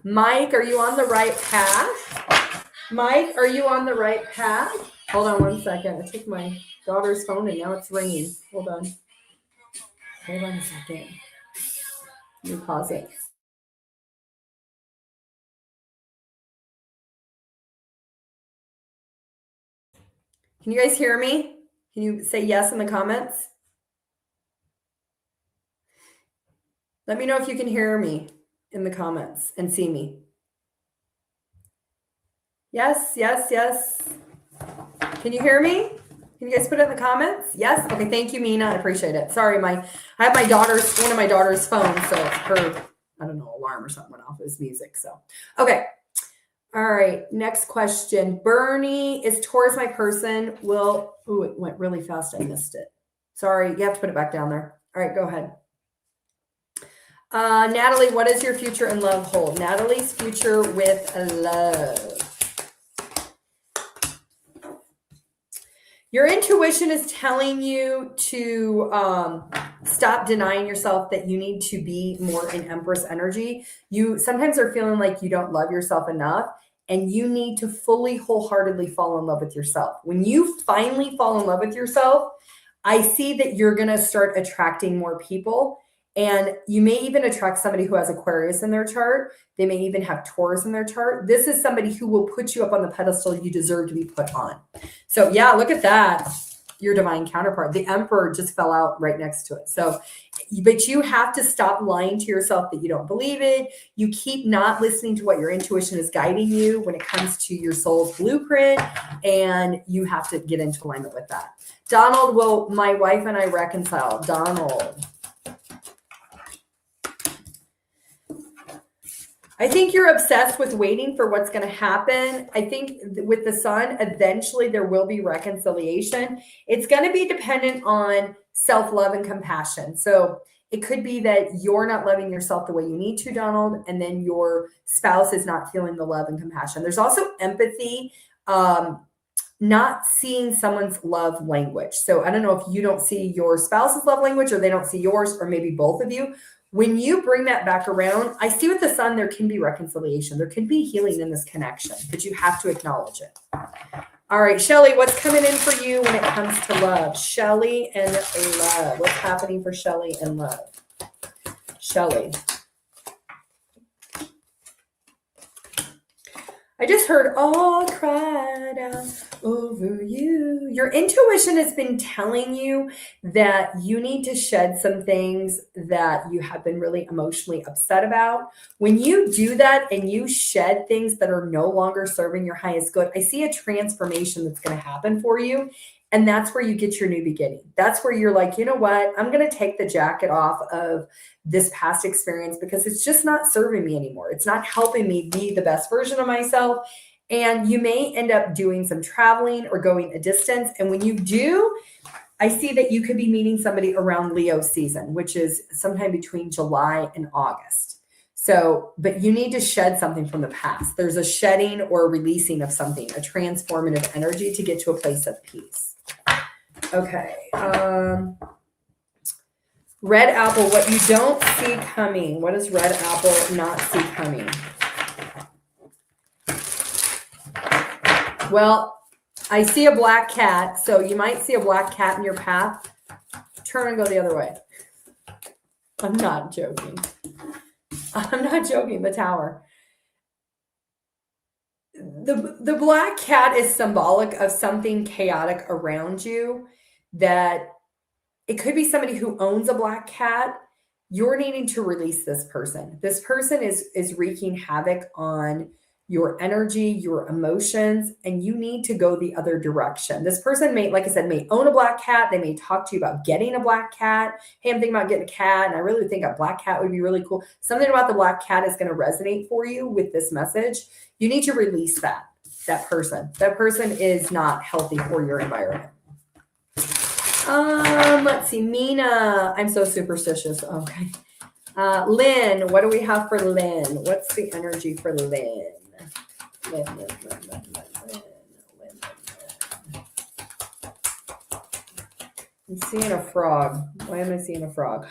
Mike, are you on the right path? Mike, are you on the right path? Hold on one second. I took my daughter's phone and now it's ringing. Hold on. Hold on a second. Let me pause it. Can you guys hear me? Can you say yes in the comments? Let me know if you can hear me in the comments and see me. Yes, yes, yes. Can you hear me? Can you guys put it in the comments? Yes? Okay, thank you, Mina. I appreciate it. Sorry, I have one of my daughter's phones, so her, I don't know, alarm or something went off. It was music, so. Okay. All right, next question. Bernie, is Taurus my person? Ooh, it went really fast. I missed it. Sorry, you have to put it back down there. All right, go ahead. Natalie, what does your future in love hold? Natalie's future with love. Your intuition is telling you to stop denying yourself that you need to be more in Empress energy. You sometimes are feeling like you don't love yourself enough, and you need to fully, wholeheartedly fall in love with yourself. When you finally fall in love with yourself, I see that you're going to start attracting more people. And you may even attract somebody who has Aquarius in their chart. They may even have Taurus in their chart. This is somebody who will put you up on the pedestal you deserve to be put on. So yeah, look at that. Your divine counterpart. The Emperor just fell out right next to it. So, but you have to stop lying to yourself that you don't believe it. You keep not listening to what your intuition is guiding you when it comes to your soul's blueprint. And you have to get into alignment with that. Donald, will my wife and I reconcile? Donald. I think you're obsessed with waiting for what's going to happen. I think with the sun, eventually there will be reconciliation. It's going to be dependent on self-love and compassion. So it could be that you're not loving yourself the way you need to, Donald, and then your spouse is not feeling the love and compassion. There's also empathy, not seeing someone's love language. So I don't know if you don't see your spouse's love language or they don't see yours, or maybe both of you. When you bring that back around, I see with the sun, there can be reconciliation. There can be healing in this connection, but you have to acknowledge it. All right, Shelly, what's coming in for you when it comes to love? Shelly and love. What's happening for Shelly and love? Shelly. I just heard all cried out over you. Your intuition has been telling you that you need to shed some things that you have been really emotionally upset about. When you do that and you shed things that are no longer serving your highest good, I see a transformation that's going to happen for you. And that's where you get your new beginning. That's where you're like, you know what? I'm going to take the jacket off of this past experience because it's just not serving me anymore. It's not helping me be the best version of myself. And you may end up doing some traveling or going a distance. And when you do, I see that you could be meeting somebody around Leo season, which is sometime between July and August. So, but you need to shed something from the past. There's a shedding or a releasing of something, a transformative energy to get to a place of peace. Okay. Red apple, what you don't see coming. What does red apple not see coming? Well, I see a black cat. So you might see a black cat in your path. Turn and go the other way. I'm not joking. I'm not joking. The tower. The black cat is symbolic of something chaotic around you, that it could be somebody who owns a black cat. You're needing to release this person. This person is wreaking havoc on your energy, your emotions, and you need to go the other direction. This person may, like I said, may own a black cat. They may talk to you about getting a black cat. Hey, I'm thinking about getting a cat, and I really think a black cat would be really cool. Something about the black cat is going to resonate for you with this message. You need to release that person. That person is not healthy for your environment. Let's see, Mina. I'm so superstitious. Okay. Lynn, what do we have for Lynn? What's the energy for Lynn? Lynn. I'm seeing a frog. Why am I seeing a frog?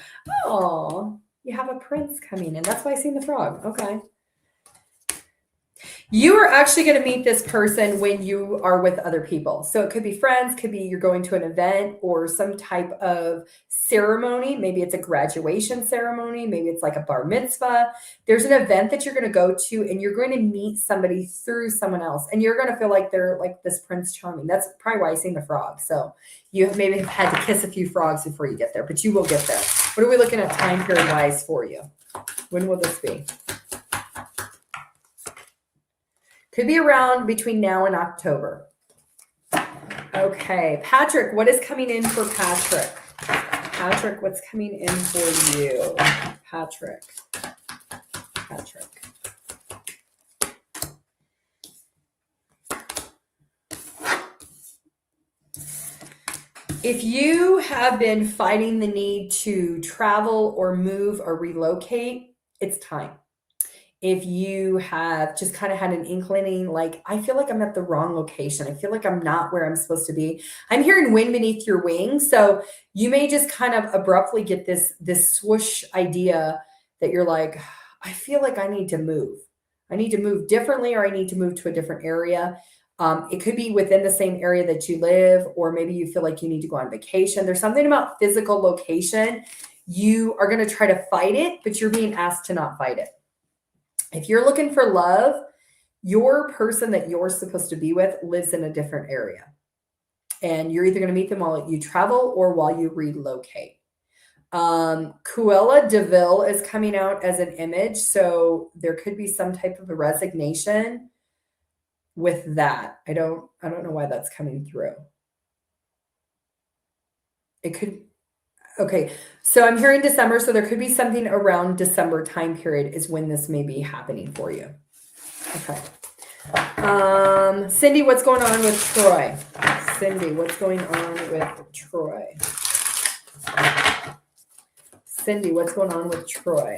Oh, you have a prince coming in. That's why I seen the frog. Okay. You are actually going to meet this person when you are with other people. So it could be friends, could be you're going to an event or some type of ceremony. Maybe it's a graduation ceremony. Maybe it's like a bar mitzvah. There's an event that you're going to go to and you're going to meet somebody through someone else. And you're going to feel like they're like this Prince Charming. That's probably why I sing the frog. So you maybe have had to kiss a few frogs before you get there, but you will get there. What are we looking at time period wise for you? When will this be? Could be around between now and October. Okay, Patrick, what is coming in for Patrick? Patrick, what's coming in for you? Patrick. If you have been fighting the need to travel or move or relocate, it's time. If you have just kind of had an inkling, like, I feel like I'm at the wrong location. I feel like I'm not where I'm supposed to be. I'm hearing wind beneath your wings. So you may just kind of abruptly get this swoosh idea that you're like, I feel like I need to move. I need to move differently, or I need to move to a different area. It could be within the same area that you live, or maybe you feel like you need to go on vacation. There's something about physical location. You are going to try to fight it, but you're being asked to not fight it. If you're looking for love, your person that you're supposed to be with lives in a different area. And you're either going to meet them while you travel or while you relocate. Cruella de Vil is coming out as an image. So there could be some type of a resignation with that. I don't know why that's coming through. It could. Okay, so I'm hearing December, so there could be something around December time period is when this may be happening for you. Okay. Cindy, what's going on with Troy? Cindy, what's going on with Troy? Cindy, what's going on with Troy?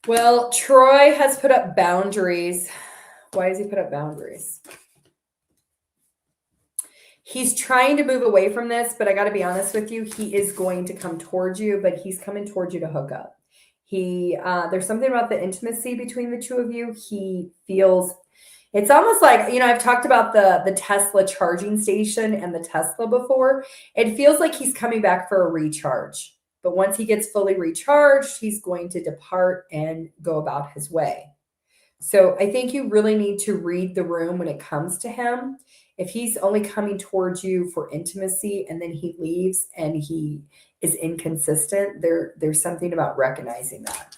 Well, Troy has put up boundaries. Why has he put up boundaries? He's trying to move away from this, but I got to be honest with you, he is going to come towards you, but he's coming towards you to hook up. There's something about the intimacy between the two of you. He feels, it's almost like, I've talked about the Tesla charging station and the Tesla before. It feels like he's coming back for a recharge, but once he gets fully recharged, he's going to depart and go about his way. So I think you really need to read the room when it comes to him. If he's only coming towards you for intimacy and then he leaves and he is inconsistent, there's something about recognizing that.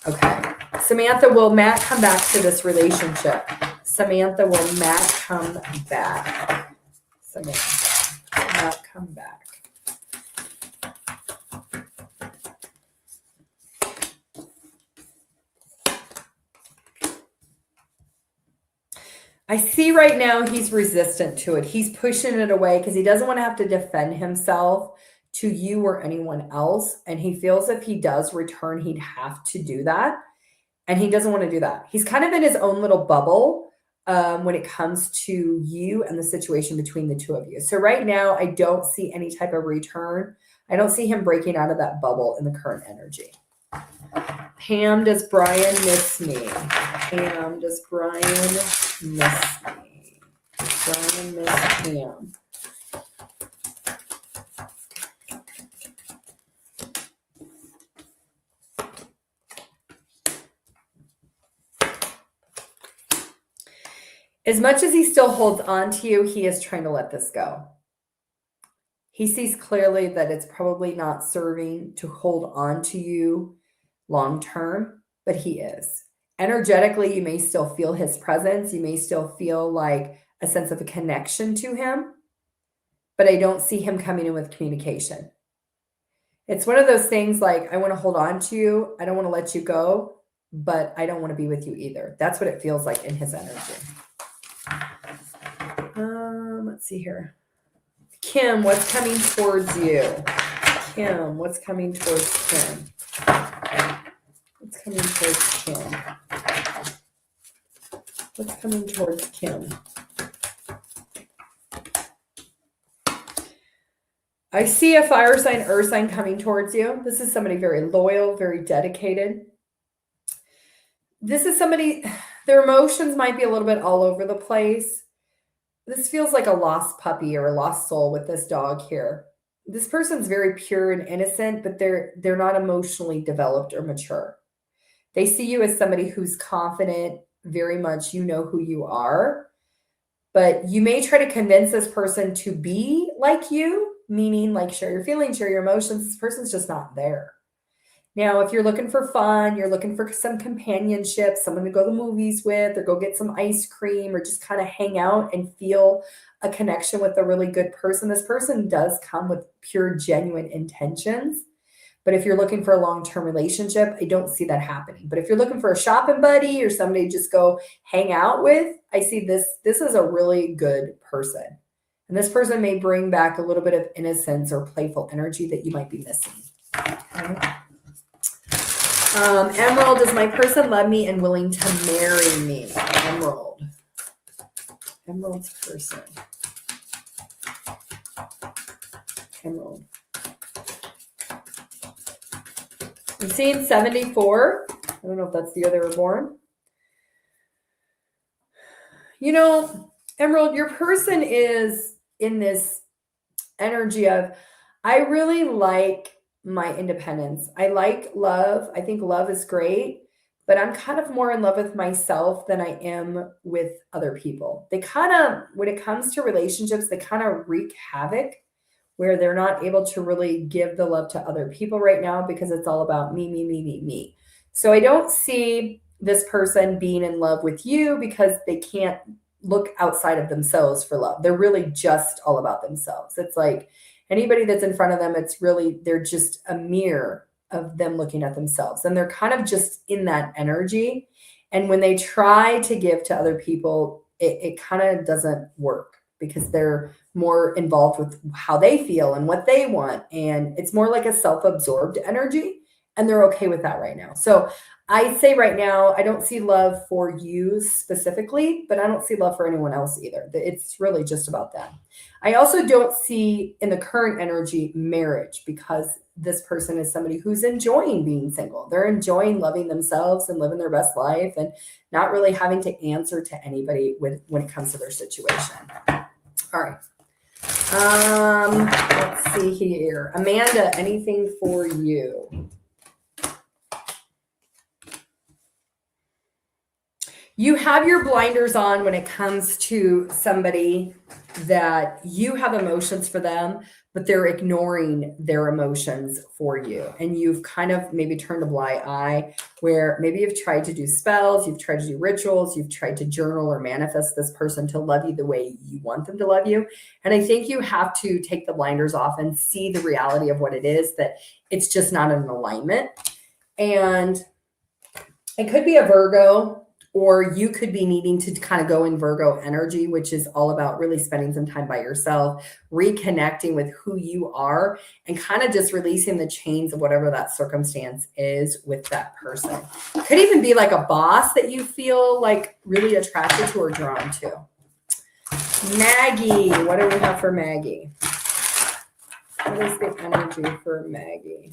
Okay. Samantha, will Matt come back to this relationship? Samantha, will Matt come back? Samantha, will Matt come back? I see right now he's resistant to it. He's pushing it away because he doesn't want to have to defend himself to you or anyone else. And he feels if he does return, he'd have to do that. And he doesn't want to do that. He's kind of in his own little bubble when it comes to you and the situation between the two of you. So right now, I don't see any type of return. I don't see him breaking out of that bubble in the current energy. Pam, does Brian miss me? Pam, does Brian miss me? Brian miss Pam. As much as he still holds on to you, he is trying to let this go. He sees clearly that it's probably not serving to hold on to you long term, but he is. Energetically, you may still feel his presence. You may still feel like a sense of a connection to him, but I don't see him coming in with communication. It's one of those things like, I want to hold on to you. I don't want to let you go, but I don't want to be with you either. That's what it feels like in his energy. Let's see here. Kim, what's coming towards you? Kim, what's coming towards Kim? What's coming towards Kim? What's coming towards Kim? I see a fire sign, earth sign coming towards you. This is somebody very loyal, very dedicated. This is somebody, their emotions might be a little bit all over the place. This feels like a lost puppy or a lost soul with this dog here. This person's very pure and innocent, but they're not emotionally developed or mature. They see you as somebody who's confident, very much you know who you are, but you may try to convince this person to be like you, meaning like share your feelings, share your emotions. This person's just not there. Now, if you're looking for fun, you're looking for some companionship, someone to go to the movies with, or go get some ice cream, or just kind of hang out and feel a connection with a really good person, this person does come with pure, genuine intentions. But if you're looking for a long-term relationship, I don't see that happening. But if you're looking for a shopping buddy or somebody to just go hang out with, I see this is a really good person. And this person may bring back a little bit of innocence or playful energy that you might be missing. Okay. Emerald, is my person love me and willing to marry me? Emerald's person. Emerald. I'm seeing 74. I don't know if that's the year they were born. You know, Emerald, your person is in this energy of, I really like my independence. I like love. I think love is great, but I'm kind of more in love with myself than I am with other people. They kind of, when it comes to relationships, they kind of wreak havoc where they're not able to really give the love to other people right now because it's all about me, me, me, me, me. So I don't see this person being in love with you because they can't look outside of themselves for love. They're really just all about themselves. It's like anybody that's in front of them, it's really, they're just a mirror of them looking at themselves. And they're kind of just in that energy. And when they try to give to other people, it kind of doesn't work because they're more involved with how they feel and what they want. And it's more like a self-absorbed energy. And they're okay with that right now. So I say right now, I don't see love for you specifically, but I don't see love for anyone else either. It's really just about them. I also don't see in the current energy marriage because this person is somebody who's enjoying being single. They're enjoying loving themselves and living their best life and not really having to answer to anybody when it comes to their situation. All right. Let's see here. Amanda, anything for you? You have your blinders on when it comes to somebody that you have emotions for them, but they're ignoring their emotions for you. And you've kind of maybe turned a blind eye where maybe you've tried to do spells, you've tried to do rituals, you've tried to journal or manifest this person to love you the way you want them to love you. And I think you have to take the blinders off and see the reality of what it is, that it's just not in alignment. And it could be a Virgo, or you could be needing to kind of go in Virgo energy, which is all about really spending some time by yourself, reconnecting with who you are, and kind of just releasing the chains of whatever that circumstance is with that person. Could even be like a boss that you feel like really attracted to or drawn to. Maggie, what do we have for Maggie? What is the energy for Maggie?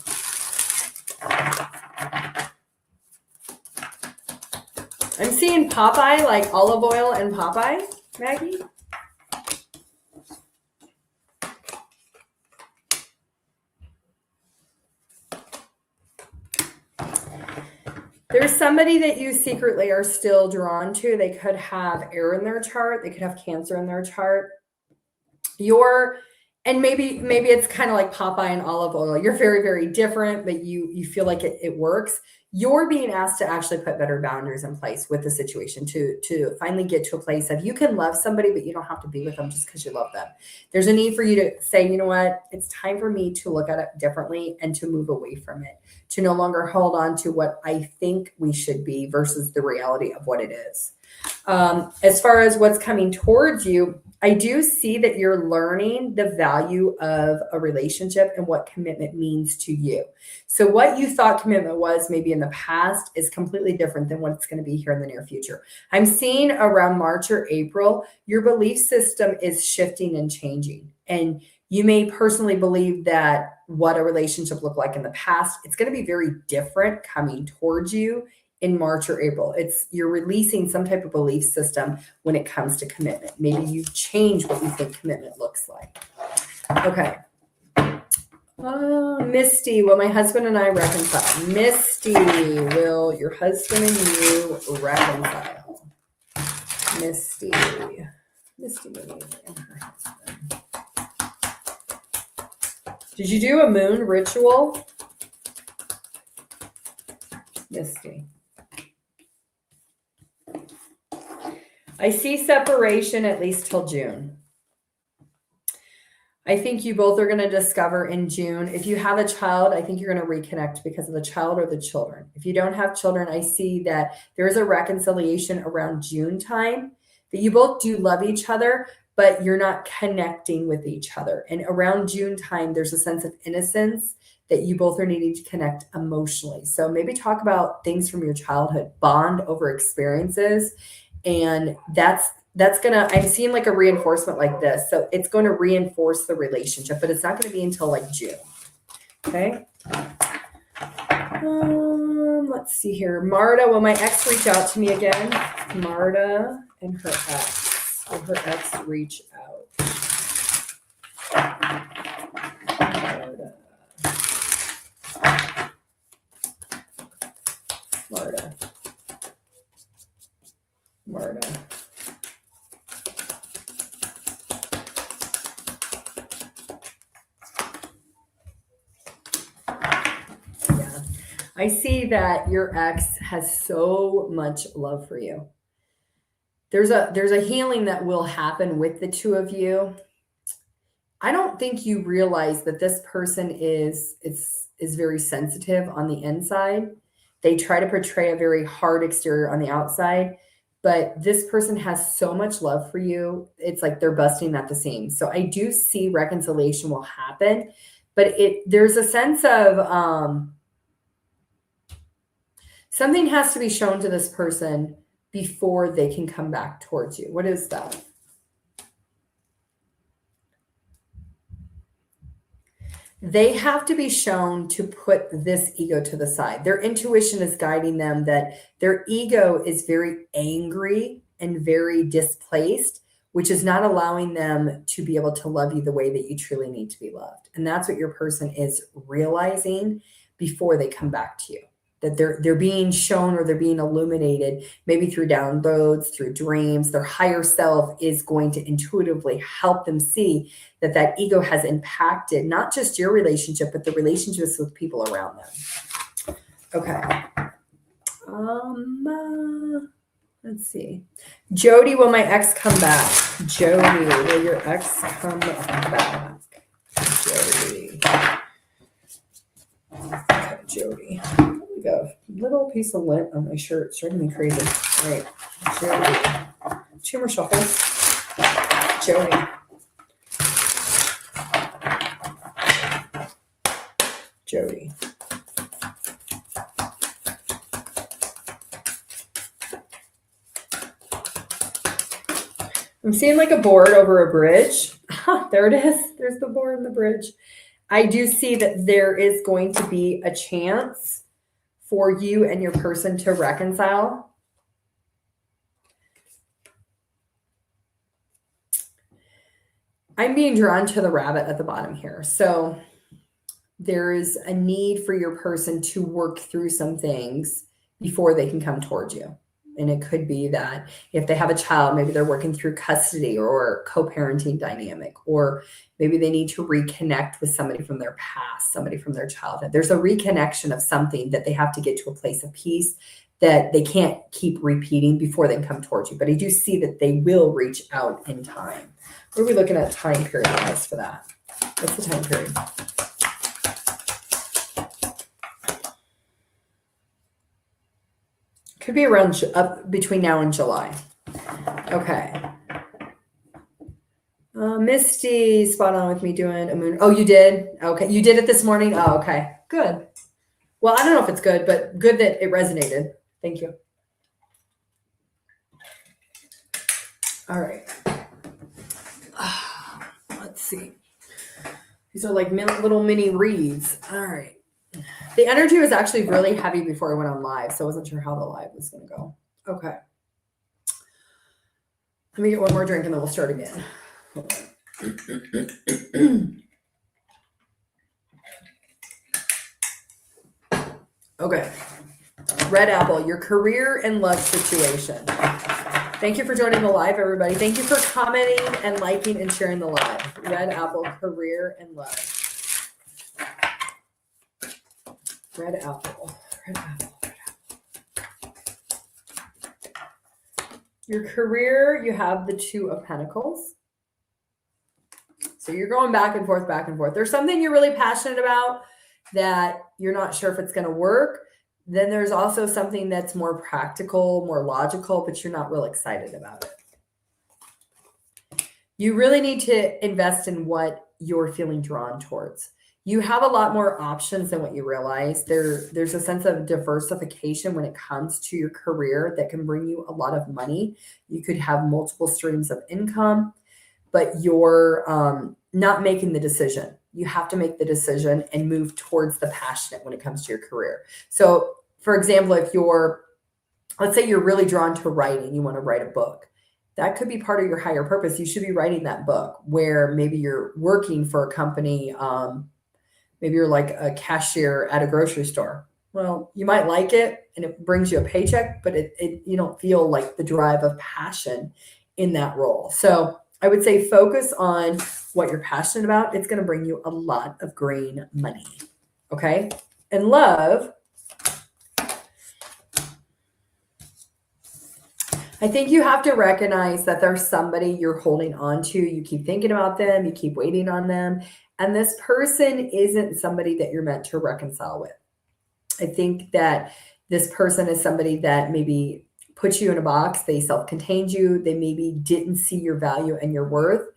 I'm seeing Popeye, like olive oil and Popeye, Maggie. There's somebody that you secretly are still drawn to. They could have air in their chart. They could have Cancer in their chart. And maybe it's kind of like Popeye and olive oil. You're very, very different, but you feel like it works. You're being asked to actually put better boundaries in place with the situation to finally get to a place of you can love somebody, but you don't have to be with them just because you love them. There's a need for you to say, you know what, it's time for me to look at it differently and to move away from it, to no longer hold on to what I think we should be versus the reality of what it is. As far as what's coming towards you, I do see that you're learning the value of a relationship and what commitment means to you. So what you thought commitment was maybe in the past is completely different than what it's going to be here in the near future. I'm seeing around March or April, your belief system is shifting and changing. And You may personally believe that what a relationship looked like in the past, it's going to be very different coming towards you in March or April. You're releasing some type of belief system when it comes to commitment. Maybe you've changed what you think commitment looks like. Okay. Misty, will my husband and I reconcile? Misty, will your husband and you reconcile? Misty and her husband. Did you do a moon ritual? Misty. I see separation at least till June. I think you both are going to discover in June. If you have a child, I think you're going to reconnect because of the child or the children. If you don't have children, I see that there's a reconciliation around June time, that you both do love each other, but you're not connecting with each other. And around June time, there's a sense of innocence that you both are needing to connect emotionally. So maybe talk about things from your childhood, bond over experiences. And that's gonna, I'm seeing like a reinforcement like this. So it's going to reinforce the relationship, but it's not going to be until like June. Okay. Let's see here. Marta, will my ex reach out to me again? Marta and her ex. Will her ex reach out? Marta. Yeah. I see that your ex has so much love for you. There's a healing that will happen with the two of you. I don't think you realize that this person is very sensitive on the inside. They try to portray a very hard exterior on the outside, but this person has so much love for you. It's like they're busting at the seams. So I do see reconciliation will happen, but there's a sense of something has to be shown to this person before they can come back towards you. What is that? They have to be shown to put this ego to the side. Their intuition is guiding them that their ego is very angry and very displaced, which is not allowing them to be able to love you the way that you truly need to be loved. And that's what your person is realizing before they come back to you. That they're being shown or they're being illuminated, maybe through downloads, through dreams. Their higher self is going to intuitively help them see that ego has impacted not just your relationship, but the relationships with people around them. Okay. Let's see. Jody, will my ex come back? Jody, will your ex come back? Jody. Okay, Jody. Go. Little piece of lint on my shirt. It's driving me crazy. All right. Jody. Two more shuffles. Jody. Jody. I'm seeing like a board over a bridge. There it is. There's the board and the bridge. I do see that there is going to be a chance for you and your person to reconcile. I'm being drawn to the rabbit at the bottom here. So there's a need for your person to work through some things before they can come towards you. And it could be that if they have a child, maybe they're working through custody or co-parenting dynamic, or maybe they need to reconnect with somebody from their past, somebody from their childhood. There's a reconnection of something that they have to get to a place of peace that they can't keep repeating before they come towards you. But I do see that they will reach out in time. What are we looking at time period-wise for that? What's the time period? Could be around up between now and July. Okay. Misty, spot on with me doing a moon. Oh, you did? Okay. You did it this morning? Oh, okay. Good. Well, I don't know if it's good, but good that it resonated. Thank you. All right. Let's see. These are like little mini reads. All right. The energy was actually really heavy before I went on live, so I wasn't sure how the live was going to go. Okay. Let me get one more drink and then we'll start again. Okay. Red Apple, your career and love situation. Thank you for joining the live, everybody. Thank you for commenting and liking and sharing the live. Red Apple, career and love. Red Apple, Red Apple, Red Apple. Your career, you have the Two of Pentacles. So you're going back and forth, back and forth. There's something you're really passionate about that you're not sure if it's going to work. Then there's also something that's more practical, more logical, but you're not real excited about it. You really need to invest in what you're feeling drawn towards. You have a lot more options than what you realize. There's a sense of diversification when it comes to your career that can bring you a lot of money. You could have multiple streams of income, but you're not making the decision. You have to make the decision and move towards the passionate when it comes to your career. So, for example, if let's say you're really drawn to writing, you want to write a book. That could be part of your higher purpose. You should be writing that book where maybe you're working for a company. Maybe you're like a cashier at a grocery store. Well, you might like it and it brings you a paycheck, but you don't feel like the drive of passion in that role. So I would say focus on what you're passionate about. It's going to bring you a lot of green money. Okay. And love, I think you have to recognize that there's somebody you're holding on to. You keep thinking about them. You keep waiting on them. And this person isn't somebody that you're meant to reconcile with. I think that this person is somebody that maybe puts you in a box. They self-contained you. They maybe didn't see your value and your worth.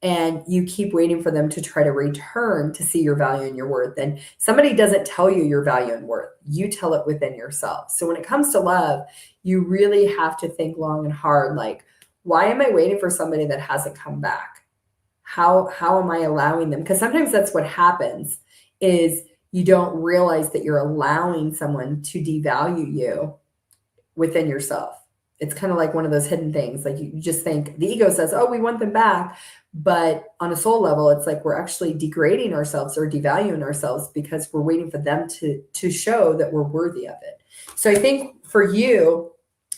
And you keep waiting for them to try to return to see your value and your worth. And somebody doesn't tell you your value and worth. You tell it within yourself. So when it comes to love, you really have to think long and hard, like, why am I waiting for somebody that hasn't come back? How am I allowing them? Because sometimes that's what happens is you don't realize that you're allowing someone to devalue you within yourself. It's kind of like one of those hidden things. Like you just think the ego says, oh, we want them back. But on a soul level, it's like we're actually degrading ourselves or devaluing ourselves because we're waiting for them to show that we're worthy of it. So I think for you,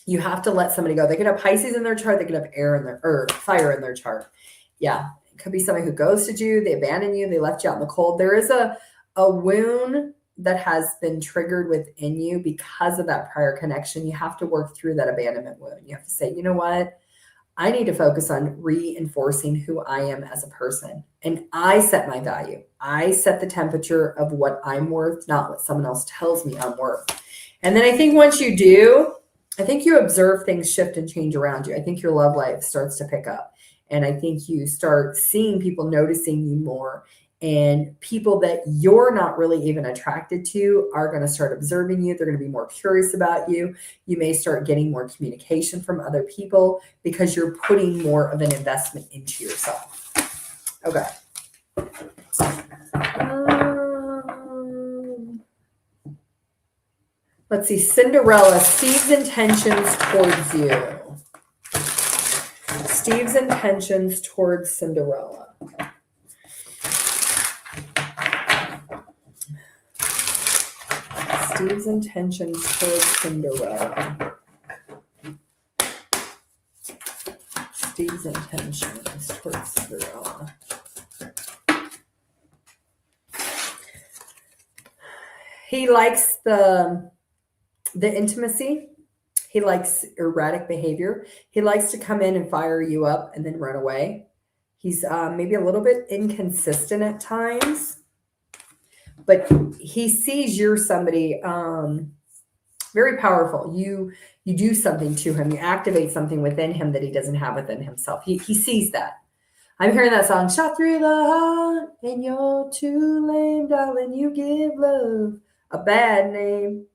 you have to let somebody go. They could have Pisces in their chart. They could have fire in their chart. Yeah. It could be somebody who ghosted you. They abandoned you. They left you out in the cold. There is a wound that has been triggered within you because of that prior connection. You have to work through that abandonment wound. You have to say, you know what? I need to focus on reinforcing who I am as a person. And I set my value. I set the temperature of what I'm worth, not what someone else tells me I'm worth. And then I think once you do, I think you observe things shift and change around you. I think your love life starts to pick up. And I think you start seeing people noticing you more. And people that you're not really even attracted to are going to start observing you. They're going to be more curious about you. You may start getting more communication from other people because you're putting more of an investment into yourself. Okay. Let's see. Cinderella, Steve's intentions towards you. Steve's intentions towards Cinderella. Steve's intentions towards Cinderella. Steve's intentions towards Cinderella. He likes the intimacy. He likes erratic behavior. He likes to come in and fire you up and then run away. He's maybe a little bit inconsistent at times. But he sees you're somebody very powerful. You do something to him. You activate something within him that he doesn't have within himself. He sees that. I'm hearing that song, shot through the heart, and you're too lame, darling. You give love a bad name.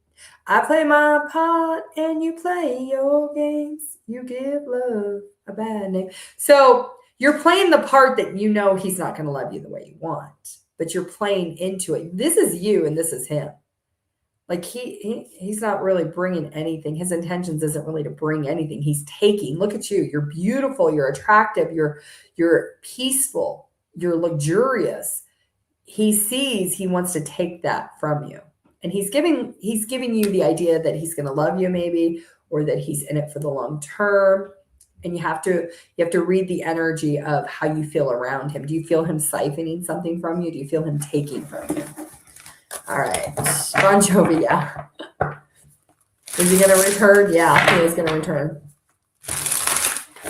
I play my part, and you play your games. You give love a bad name. So you're playing the part that you know he's not going to love you the way you want. but you're playing into it. This is you and this is him. Like he's not really bringing anything. His intentions isn't really to bring anything. He's taking. Look at you. You're beautiful. You're attractive. You're peaceful. You're luxurious. He sees he wants to take that from you. And he's giving you the idea that he's going to love you maybe, or that he's in it for the long term. And you have to read the energy of how you feel around him. Do you feel him siphoning something from you? Do you feel him taking from you? All right. Bon Jovi, yeah. Is he going to return? Yeah, he is going to return.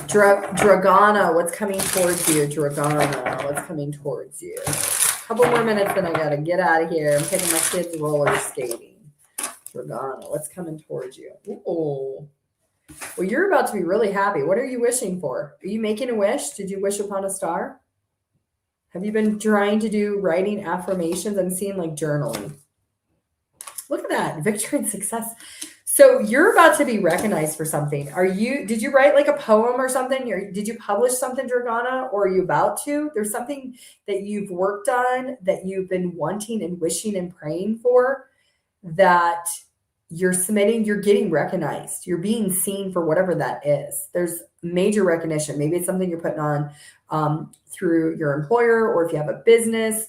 Dragana, what's coming towards you? Dragana, what's coming towards you? A couple more minutes, then I got to get out of here. I'm taking my kids roller skating. Dragana, what's coming towards you? Ooh. Well, you're about to be really happy. What are you wishing for? Are you making a wish? Did you wish upon a star? Have you been trying to do writing affirmations? I'm seeing like journaling. Look at that. Victory and success. So you're about to be recognized for something. Did you write like a poem or something? Did you publish something, Dragana? Or are you about to? There's something that you've worked on that you've been wanting and wishing and praying for that you're submitting, you're getting recognized. You're being seen for whatever that is. There's major recognition. Maybe it's something you're putting on through your employer, or if you have a business,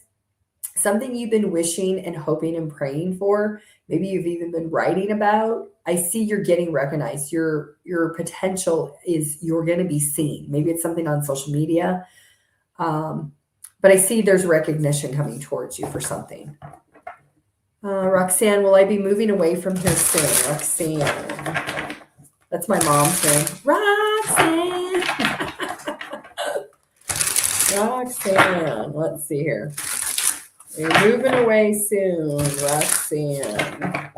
something you've been wishing and hoping and praying for. Maybe you've even been writing about. I see you're getting recognized. Your potential is you're going to be seen. Maybe it's something on social media. But I see there's recognition coming towards you for something. Roxanne, will I be moving away from here soon? Roxanne. That's my mom's name. Roxanne. Roxanne. Let's see here. You're moving away soon, Roxanne.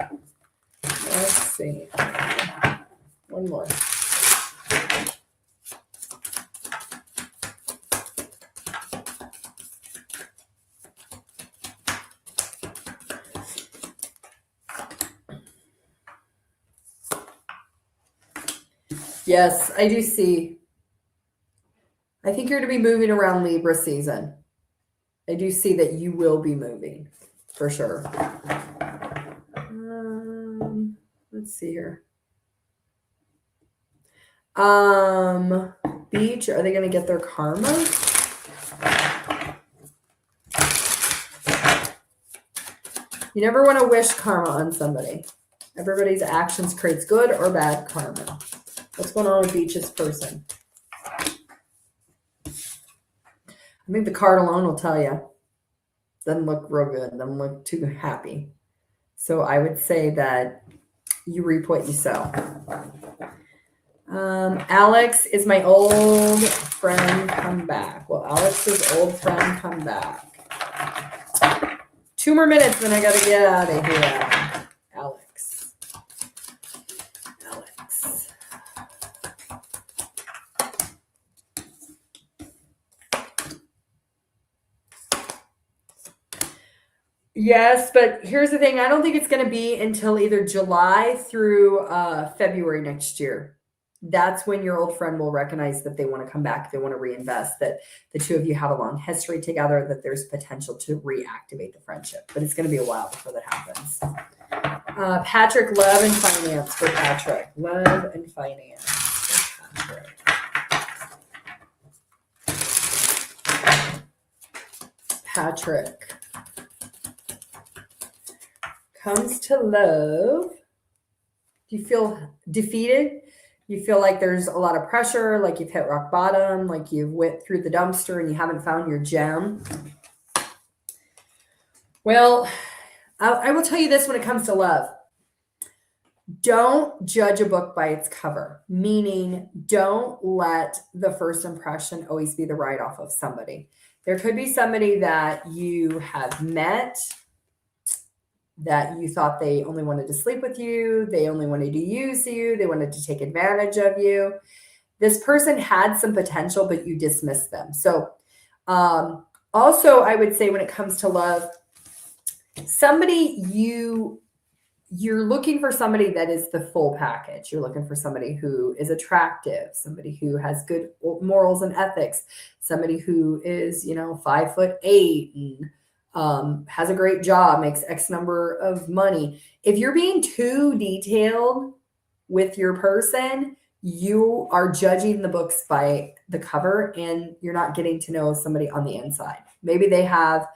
Roxanne. One more. Yes, I do see. I think you're to be moving around Libra season. I do see that you will be moving for sure. Let's see here. Beach, are they going to get their karma? You never want to wish karma on somebody. Everybody's actions creates good or bad karma. What's going on with Beach's person? I think the card alone will tell you. Doesn't look real good. Doesn't look too happy. So I would say that you reap what you sow. Alex, is my old friend come back? Well, Alex's old friend come back. 2 more minutes, then I got to get out of here. Alex. Yes, but here's the thing. I don't think it's going to be until either July through February next year. That's when your old friend will recognize that they want to come back, they want to reinvest, that the two of you have a long history together, that there's potential to reactivate the friendship. But it's going to be a while before that happens. Patrick, love and finance for Patrick. Love and finance for Patrick. Patrick comes to love. Do you feel defeated? You feel like there's a lot of pressure, like you've hit rock bottom, like you've went through the dumpster and you haven't found your gem. Well, I will tell you this when it comes to love. Don't judge a book by its cover, meaning don't let the first impression always be the write-off of somebody. There could be somebody that you have met that you thought they only wanted to sleep with you, they only wanted to use you, they wanted to take advantage of you. This person had some potential, but you dismissed them. So also, I would say when it comes to love, somebody you're looking for somebody that is the full package. You're looking for somebody who is attractive, somebody who has good morals and ethics, somebody who is, 5'8" and has a great job, makes X number of money. If you're being too detailed with your person, you are judging the books by the cover and you're not getting to know somebody on the inside. Maybe they have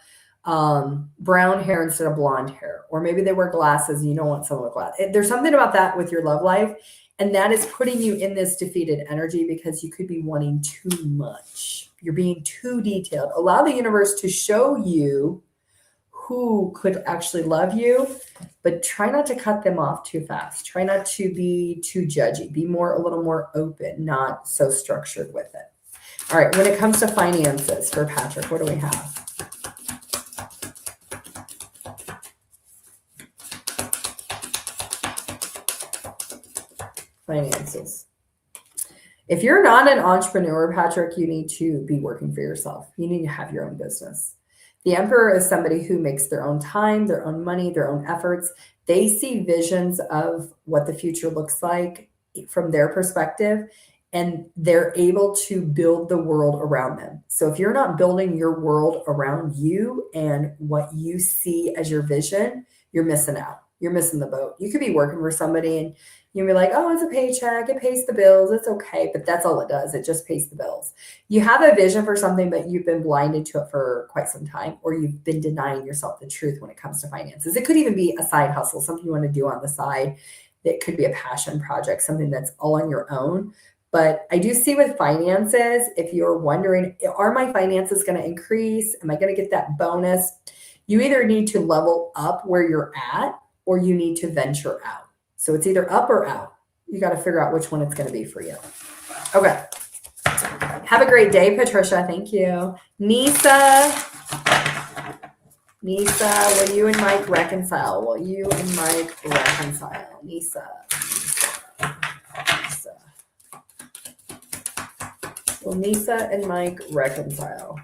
brown hair instead of blonde hair, or maybe they wear glasses and you don't want someone with glasses. There's something about that with your love life, and that is putting you in this defeated energy because you could be wanting too much. You're being too detailed. Allow the universe to show you who could actually love you, but try not to cut them off too fast. Try not to be too judgy. Be a little more open, not so structured with it. All right, when it comes to finances for Patrick, what do we have? Finances. If you're not an entrepreneur, Patrick, you need to be working for yourself. You need to have your own business. The Emperor is somebody who makes their own time, their own money, their own efforts. They see visions of what the future looks like from their perspective, and they're able to build the world around them. So if you're not building your world around you and what you see as your vision, you're missing out. You're missing the boat. You could be working for somebody and you'll be like, oh, it's a paycheck. It pays the bills. It's okay. But that's all it does. It just pays the bills. You have a vision for something, but you've been blinded to it for quite some time, or you've been denying yourself the truth when it comes to finances. It could even be a side hustle, something you want to do on the side. That could be a passion project, something that's all on your own. But I do see with finances, if you're wondering, are my finances going to increase? Am I going to get that bonus? You either need to level up where you're at, or you need to venture out. So it's either up or out. You got to figure out which one it's going to be for you. Okay. Have a great day, Patricia. Thank you. Nisa, will you and Mike reconcile? Will you and Mike reconcile? Nisa. Will Nisa and Mike reconcile?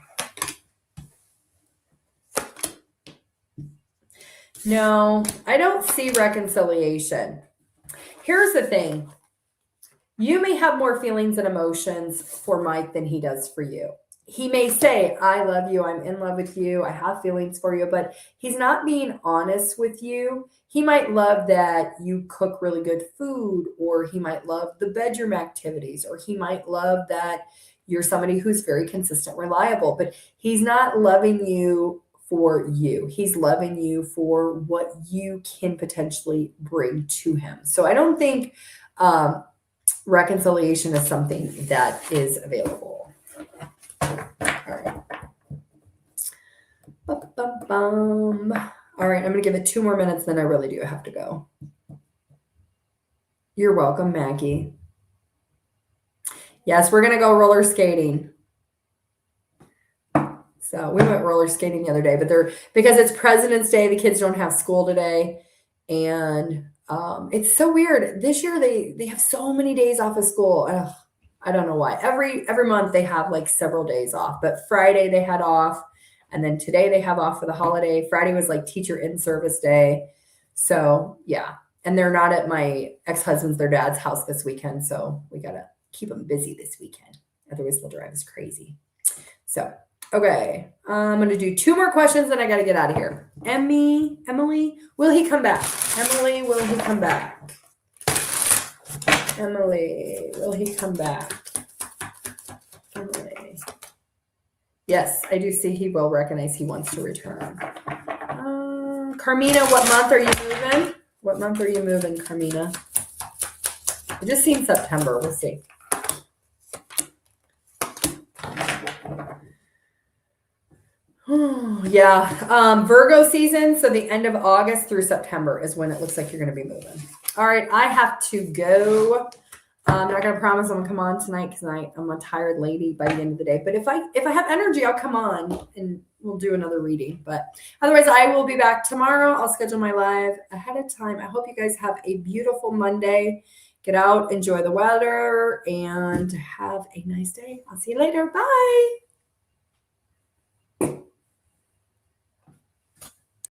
No, I don't see reconciliation. Here's the thing. You may have more feelings and emotions for Mike than he does for you. He may say, I love you, I'm in love with you, I have feelings for you, but he's not being honest with you. He might love that you cook really good food, or he might love the bedroom activities, or he might love that you're somebody who's very consistent, reliable, but he's not loving you for you. He's loving you for what you can potentially bring to him. So I don't think reconciliation is something that is available. All right. All right, I'm going to give it 2 more minutes, then I really do have to go. You're welcome, Maggie. Yes, we're going to go roller skating. So we went roller skating the other day, but because it's President's Day, the kids don't have school today. And it's so weird. This year they have so many days off of school. I don't know why. Every month they have like several days off, but Friday they had off, and then today they have off for the holiday. Friday was like teacher in-service day. So yeah. And they're not at my ex-husband's, their dad's house this weekend. So we got to keep them busy this weekend. Otherwise they'll drive us crazy. So, okay. I'm going to do 2 more questions, then I got to get out of here. Emily, will he come back? Emily, will he come back? Emily, will he come back? Emily. Yes, I do see he will recognize he wants to return. Carmina, what month are you moving? What month are you moving, Carmina? I just seen September. We'll see. Yeah. Virgo season. So the end of August through September is when it looks like you're going to be moving. All right. I have to go. I'm not going to promise I'm going to come on tonight because I'm a tired lady by the end of the day. But if I have energy, I'll come on and we'll do another reading. But otherwise, I will be back tomorrow. I'll schedule my live ahead of time. I hope you guys have a beautiful Monday. Get out, enjoy the weather, and have a nice day. I'll see you later. Bye.